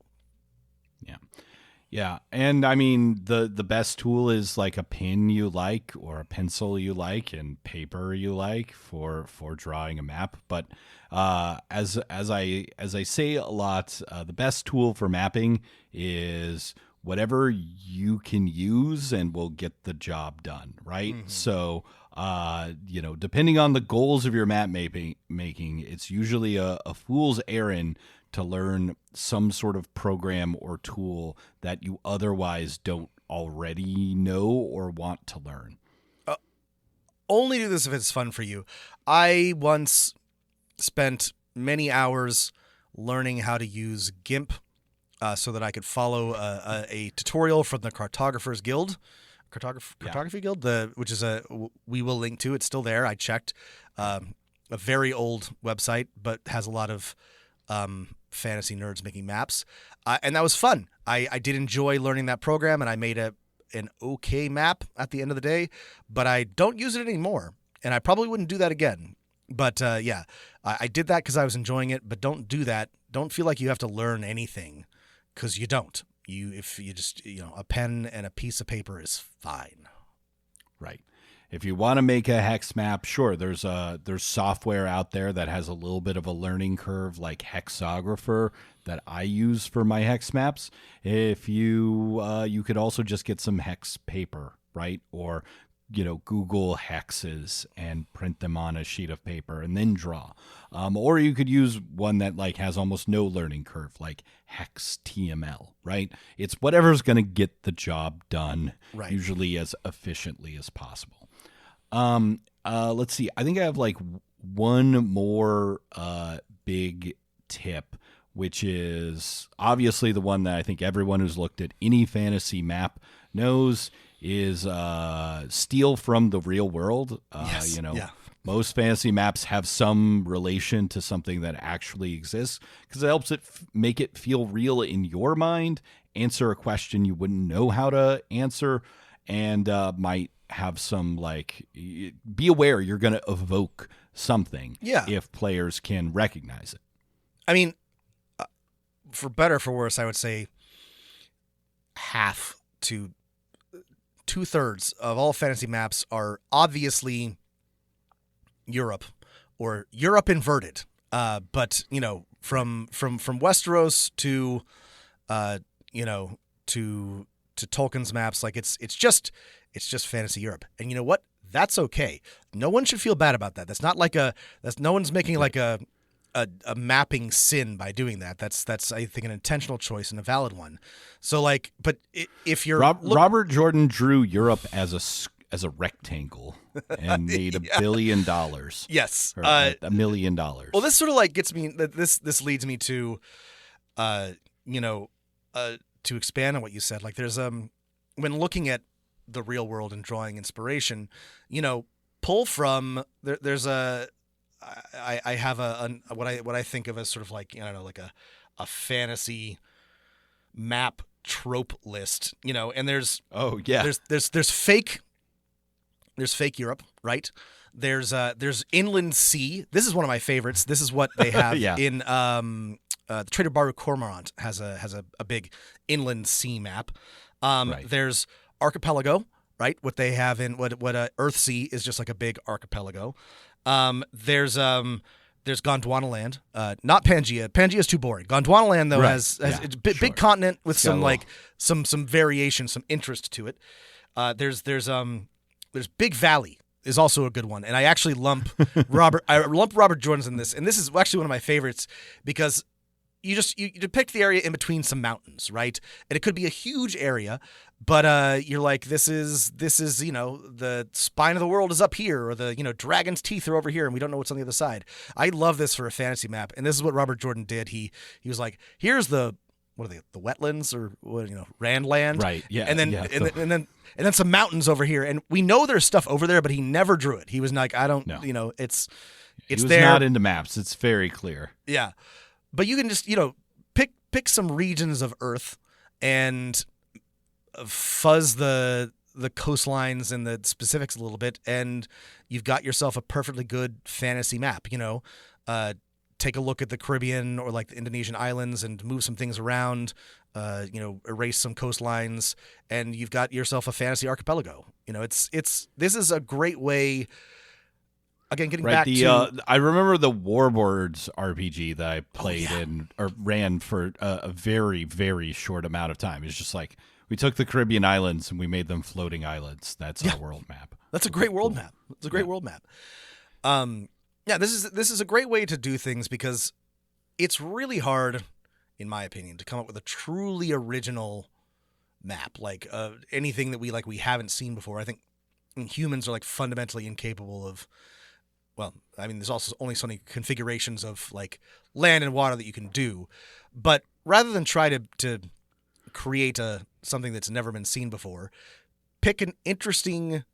Yeah. And I mean, the best tool is like a pen you like, or a pencil you like, and paper you like for drawing a map. But as I say a lot, the best tool for mapping is whatever you can use and will get the job done, right? Mm-hmm. So, depending on the goals of your map making, it's usually a fool's errand to learn some sort of program or tool that you otherwise don't already know or want to learn. Only do this if it's fun for you. I once spent many hours learning how to use GIMP so that I could follow a tutorial from the Cartographers Guild. Cartography Guild, which is we will link to. It's still there. I checked. A very old website, but has a lot of fantasy nerds making maps, and that was fun. I did enjoy learning that program, and I made an okay map at the end of the day, but I don't use it anymore, and I probably wouldn't do that again. But I did that because I was enjoying it. But don't do that. Don't feel like you have to learn anything, because you don't. If you just a pen and a piece of paper is fine. Right. If you want to make a hex map, sure, there's software out there that has a little bit of a learning curve, like Hexographer, that I use for my hex maps. If you could also just get some hex paper, right? Or Google hexes and print them on a sheet of paper and then draw. Or you could use one that like has almost no learning curve, like HexTML, right? It's whatever's going to get the job done, right, usually as efficiently as possible. Let's see. I think I have like one more big tip, which is obviously the one that I think everyone who's looked at any fantasy map knows is steal from the real world. Yes. Most fantasy maps have some relation to something that actually exists, because it helps it make it feel real in your mind, answer a question you wouldn't know how to answer, and might have some, like, be aware you're going to evoke something if players can recognize it. I mean, for better or for worse, I would say half to 2/3 of all fantasy maps are obviously Europe, or Europe inverted. But from Westeros to to Tolkien's maps, like it's just fantasy Europe. And you know what? That's okay. No one should feel bad about that. That's not like no one's making like a mapping sin by doing that. That's I think an intentional choice and a valid one. So like, but if you're Robert Jordan drew Europe as a rectangle and made $1 billion. Yes, or $1 million. Well, this sort of like gets me. This leads me to, to expand on what you said. Like, there's when looking at the real world and drawing inspiration, pull from there's a. I have what I think of as sort of like, like a fantasy map trope list, and there's fake Europe, right? There's inland sea. This is one of my favorites. This is what they have in the Trader Baru Cormorant has a big inland sea map. Right. There's archipelago, right? What they have in what Earthsea is just like a big archipelago. There's Gondwanaland, not Pangaea. Pangaea is too boring. Gondwanaland though has it's big continent with some like some variation, some interest to it. There's Big Valley is also a good one, and I actually lump Robert Jordan's in this, and this is actually one of my favorites because you depict the area in between some mountains, right? And it could be a huge area, but you're like, this is the spine of the world is up here, or the dragon's teeth are over here, and we don't know what's on the other side. I love this for a fantasy map, and this is what Robert Jordan did. He was like, here's the wetlands, or Randland, right? Yeah, and then some mountains over here, and we know there's stuff over there, but he never drew it. He was like, I don't, it's he was there. Not into maps. It's very clear. Yeah. But you can just, pick some regions of Earth and fuzz the coastlines and the specifics a little bit, and you've got yourself a perfectly good fantasy map. Take a look at the Caribbean or like the Indonesian islands and move some things around. Erase some coastlines, and you've got yourself a fantasy archipelago. This is a great way. Again, getting back to I remember the Warboards RPG that I played or ran for a very, very short amount of time. It's just like we took the Caribbean islands and we made them floating islands. That's our world map. That's a great world map. It's a great world map. This is a great way to do things because it's really hard, in my opinion, to come up with a truly original map, like anything that we haven't seen before. I think humans are like fundamentally incapable of. Well, I mean, there's also only so many configurations of like land and water that you can do, but rather than try to create something that's never been seen before, pick an interesting,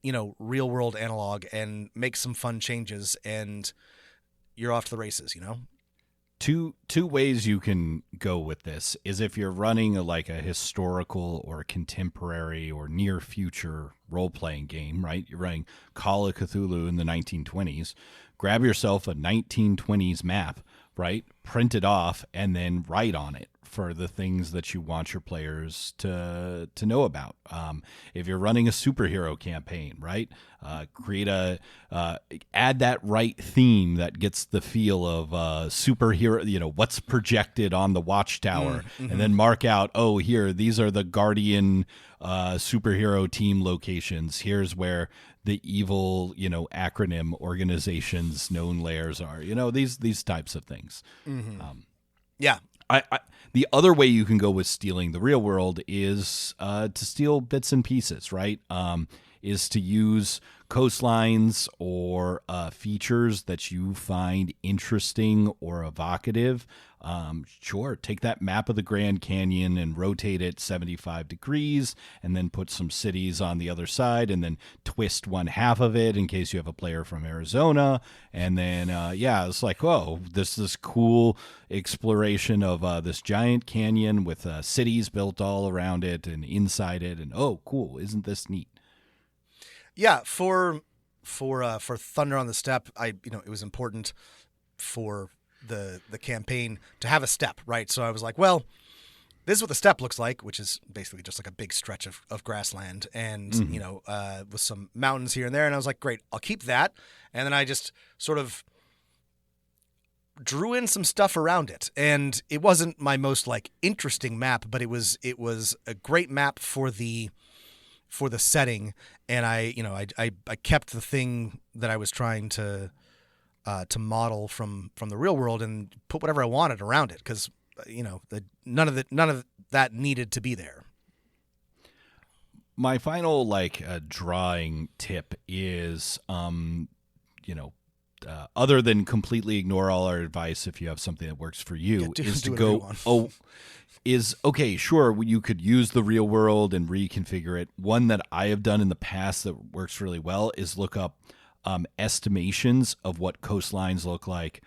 real world analog and make some fun changes, and you're off to the races. Two ways you can go with this is if you're running a historical or contemporary or near future role-playing game, right? You're running Call of Cthulhu in the 1920s. Grab yourself a 1920s map, right? Print it off and then write on it for the things that you want your players to know about. If you're running a superhero campaign, right? Add that right theme that gets the feel of superhero, what's projected on the watchtower, and then mark out, these are the Guardian superhero team locations. Here's where the evil, acronym organizations known layers are, these types of things. The other way you can go with stealing the real world is to steal bits and pieces, right? Is to use coastlines or features that you find interesting or evocative. Sure, take that map of the Grand Canyon and rotate it 75 degrees and then put some cities on the other side and then twist one half of it in case you have a player from Arizona. And then, it's like, this cool exploration of this giant canyon with cities built all around it and inside it. And, cool, isn't this neat? Yeah, for Thunder on the Steppe, it was important for the campaign to have a steppe, right? So I was like, well, this is what the steppe looks like, which is basically just like a big stretch of grassland and, with some mountains here and there. And I was like, great, I'll keep that. And then I just sort of drew in some stuff around it. And it wasn't my most interesting map, but it was a great map for the setting, and I kept the thing that I was trying to model from the real world and put whatever I wanted around it because none of that needed to be there. My final drawing tip is other than completely ignore all our advice if you have something that works for you, is to go sure, you could use the real world and reconfigure it. One that I have done in the past that works really well is look up estimations of what coastlines look like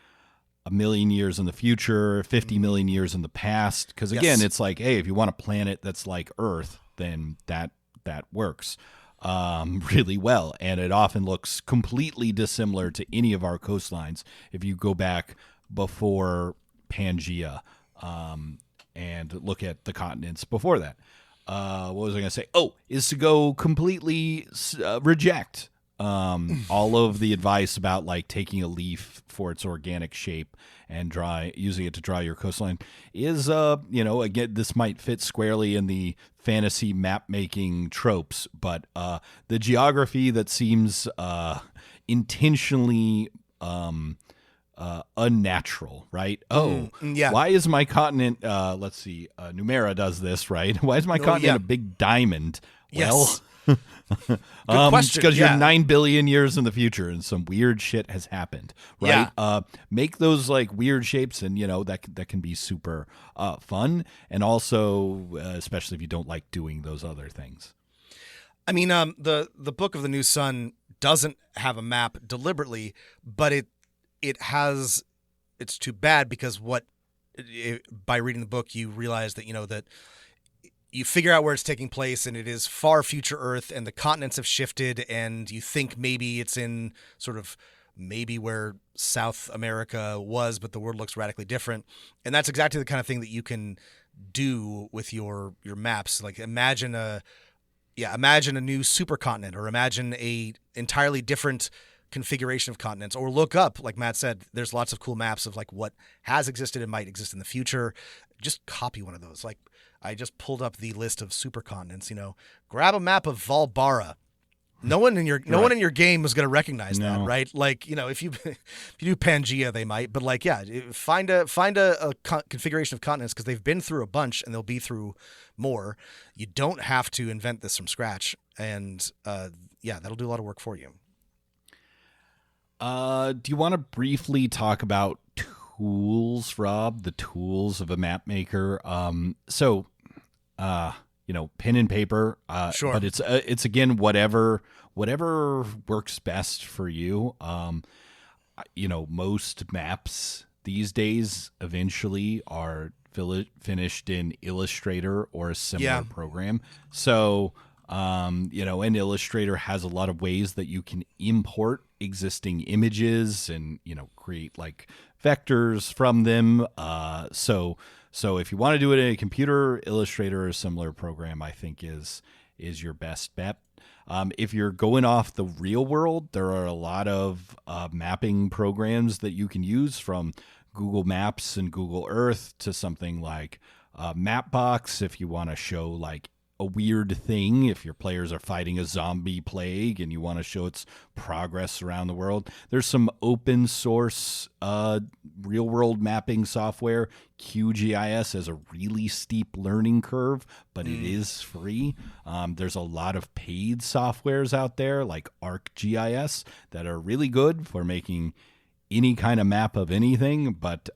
1 million years in the future, 50 million years in the past. Because again, it's like, hey, if you want a planet that's like Earth, then that works really well. And it often looks completely dissimilar to any of our coastlines if you go back before Pangea. And look at the continents before that. What was I going to say? Is to go completely reject all of the advice about taking a leaf for its organic shape and using it to draw your coastline. Is again, this might fit squarely in the fantasy map making tropes, but the geography that seems intentionally unnatural, right? Why is my continent let's see, Numera does this, right? Why is my continent a big diamond? Yes. Well, good question. Because you're 9 billion years in the future and some weird shit has happened, right? Make those weird shapes, and that can be super fun, and also especially if you don't like doing those other things. I mean, the Book of the New Sun doesn't have a map deliberately, but it's too bad because what by reading the book, you realize that, that you figure out where it's taking place, and it is far future Earth, and the continents have shifted, and you think maybe it's in sort of maybe where South America was, but the world looks radically different. And that's exactly the kind of thing that you can do with your maps. Like imagine a new supercontinent, or imagine a entirely different configuration of continents, or look up, like Matt said, there's lots of cool maps of like what has existed and might exist in the future. Just copy one of those. Like I just pulled up the list of supercontinents, grab a map of Valbara. No one in your game is going to recognize that, right? Like, if you do Pangea, they might, but like, yeah, find a configuration of continents, because they've been through a bunch and they'll be through more. You don't have to invent this from scratch, and that'll do a lot of work for you. Do you want to briefly talk about tools, Rob? The tools of a map maker. Pen and paper. Sure. But it's again whatever works best for you. Most maps these days eventually are finished in Illustrator or a similar program. So, and Illustrator has a lot of ways that you can import existing images and, create like vectors from them. So if you want to do it in a computer, Illustrator or a similar program, I think is your best bet. If you're going off the real world, there are a lot of mapping programs that you can use, from Google Maps and Google Earth to something like Mapbox if you want to show like a weird thing, if your players are fighting a zombie plague and you want to show its progress around the world. There's some open source real world mapping software. QGIS has a really steep learning curve, but it is free. There's a lot of paid softwares out there like ArcGIS that are really good for making any kind of map of anything, but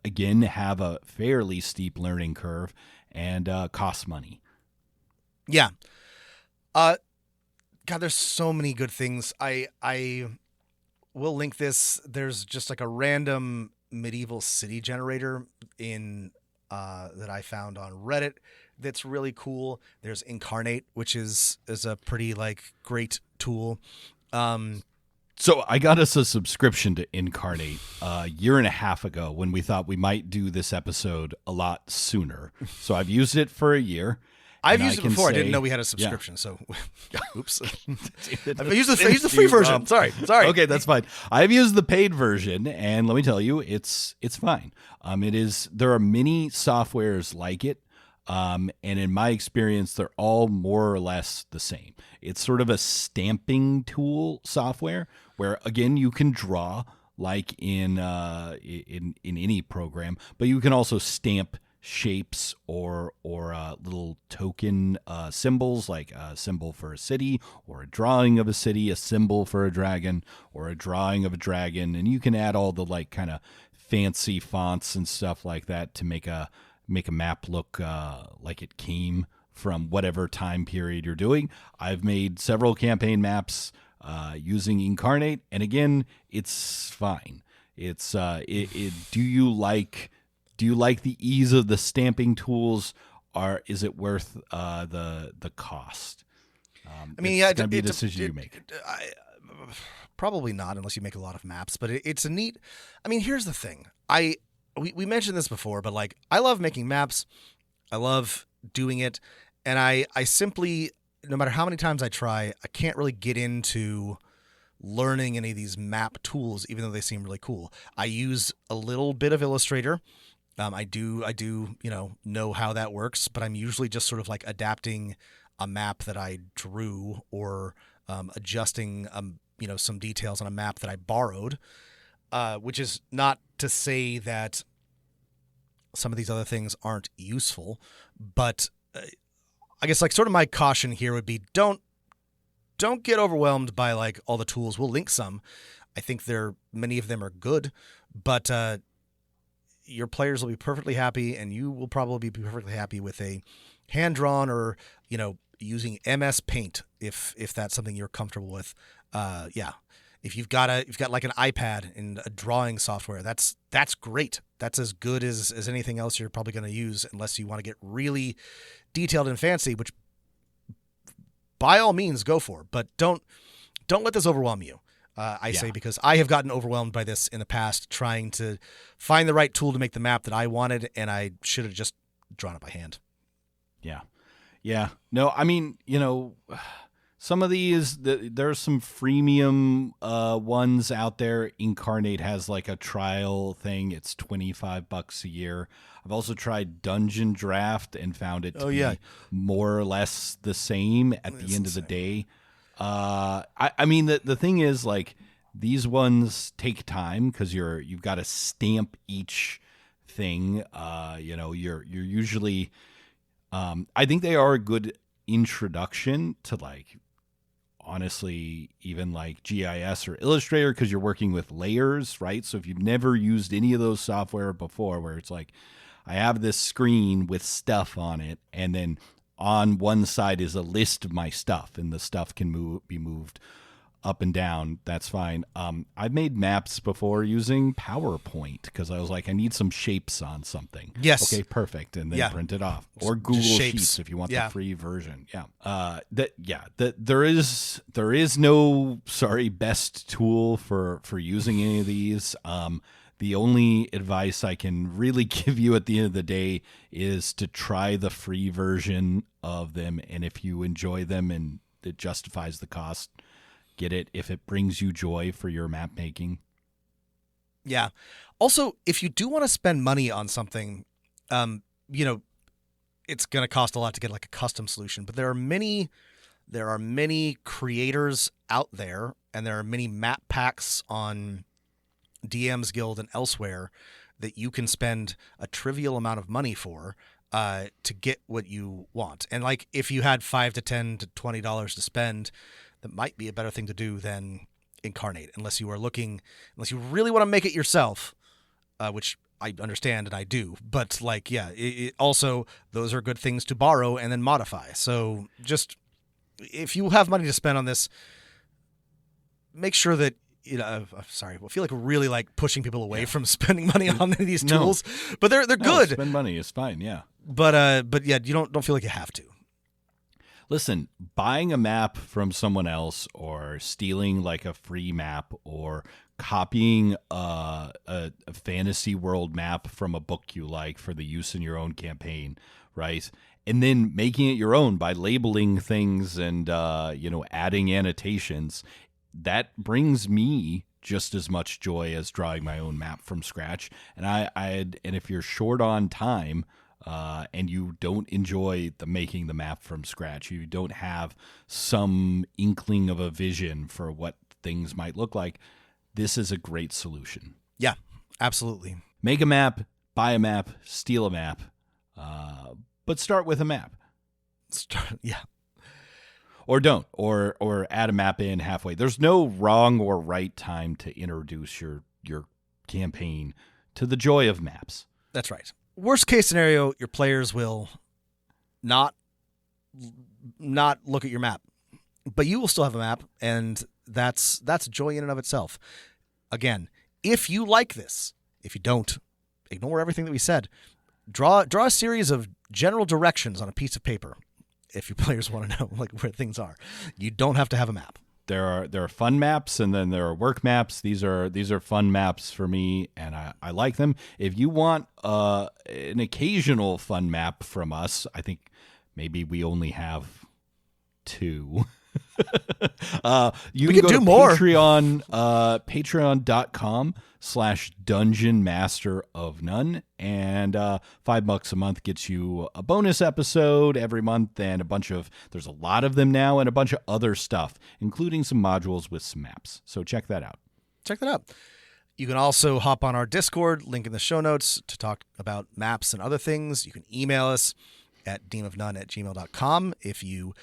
again, have a fairly steep learning curve and cost money. Yeah. God, there's so many good things. I will link this. There's just like a random medieval city generator in that I found on Reddit that's really cool. There's Incarnate, which is a pretty like great tool. So I got us a subscription to Incarnate a year and a half ago when we thought we might do this episode a lot sooner. So I've used it for a year. I've used it before. I didn't know we had a subscription, so oops. I used the free version. Sorry. Okay, that's fine. I've used the paid version, and let me tell you, it's fine. There are many softwares like it, and in my experience, they're all more or less the same. It's sort of a stamping tool software where, again, you can draw like in any program, but you can also stamp shapes or little token symbols, like a symbol for a city, or a drawing of a city, a symbol for a dragon, or a drawing of a dragon, and you can add all the like kind of fancy fonts and stuff like that to make a map look like it came from whatever time period you're doing. I've made several campaign maps using Incarnate, and again, it's fine. It's do you like the ease of the stamping tools, or is it worth the cost? I mean, it's going to be a decision you make. Probably not, unless you make a lot of maps. But it's a neat. I mean, here's the thing. We mentioned this before, but like I love making maps. I love doing it, and I simply, no matter how many times I try, I can't really get into learning any of these map tools, even though they seem really cool. I use a little bit of Illustrator. I do, know how that works, but I'm usually just sort of like adapting a map that I drew, or adjusting, some details on a map that I borrowed, which is not to say that some of these other things aren't useful, but I guess like sort of my caution here would be don't get overwhelmed by like all the tools. We'll link some. I think many of them are good, but your players will be perfectly happy, and you will probably be perfectly happy with a hand-drawn or, using MS Paint if that's something you're comfortable with. If you've got like an iPad and a drawing software, that's great. That's as good as anything else you're probably going to use, unless you want to get really detailed and fancy, which by all means go for. But don't let this overwhelm you. I say, because I have gotten overwhelmed by this in the past, trying to find the right tool to make the map that I wanted, and I should have just drawn it by hand. Yeah. No, I mean, some of these, there's some freemium ones out there. Incarnate has like a trial thing. It's $25 a year. I've also tried Dungeon Draft and found it to be more or less the same at the end of the day. I mean, the thing is, like, these ones take time because you've got to stamp each thing. You're usually, I think they are a good introduction to, like, honestly, even like GIS or Illustrator, because you're working with layers, right? So if you've never used any of those software before, where it's like, I have this screen with stuff on it, and then on one side is a list of my stuff, and the stuff can be moved up and down. That's fine. I've made maps before using PowerPoint because I was like, I need some shapes on something. Yes. Okay, perfect. And then print it off. Or Google Sheets if you want the free version. There is no best tool for using any of these. The only advice I can really give you at the end of the day is to try the free version of them. And if you enjoy them and it justifies the cost, get it. If it brings you joy for your map making. Yeah. Also, if you do want to spend money on something, it's going to cost a lot to get like a custom solution, but there are many creators out there, and there are many map packs on DM's Guild and elsewhere that you can spend a trivial amount of money for to get what you want. And like, if you had $5 to $10 to $20 to spend, that might be a better thing to do than Incarnate, unless you really want to make it yourself, which I understand and I do. But like, also those are good things to borrow and then modify. So just, if you have money to spend on this, make sure that, I'm sorry, I feel like we're really like pushing people away from spending money on these tools, but they're good. Spend money is fine, yeah. But yeah, you don't feel like you have to. Listen, buying a map from someone else, or stealing like a free map, or copying a fantasy world map from a book you like for the use in your own campaign, right? And then making it your own by labeling things and adding annotations. That brings me just as much joy as drawing my own map from scratch. And if you're short on time, and you don't enjoy making the map from scratch, you don't have some inkling of a vision for what things might look like, this is a great solution. Yeah, absolutely. Make a map, buy a map, steal a map, but start with a map. Yeah. Or don't, or add a map in halfway. There's no wrong or right time to introduce your campaign to the joy of maps. That's right. Worst case scenario, your players will not look at your map, but you will still have a map, and that's joy in and of itself. Again, if you like this, if you don't, ignore everything that we said. Draw a series of general directions on a piece of paper. If your players want to know like where things are, you don't have to have a map. There are fun maps, and then there are work maps. These are fun maps for me, and I like them. If you want an occasional fun map from us, I think maybe we only have 2. You can go do to more. Patreon, patreon.com/Dungeon Master of None, and $5 a month gets you a bonus episode every month, and there's a lot of them now, and a bunch of other stuff, including some modules with some maps. So check that out. You can also hop on our Discord, link in the show notes, to talk about maps and other things. You can email us at demonofnone@gmail.com if you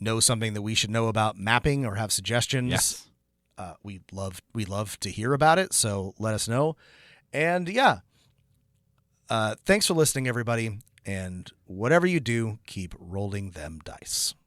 know something that we should know about mapping or have suggestions. Yes. We love to hear about it, so let us know. And thanks for listening, everybody. And whatever you do, keep rolling them dice.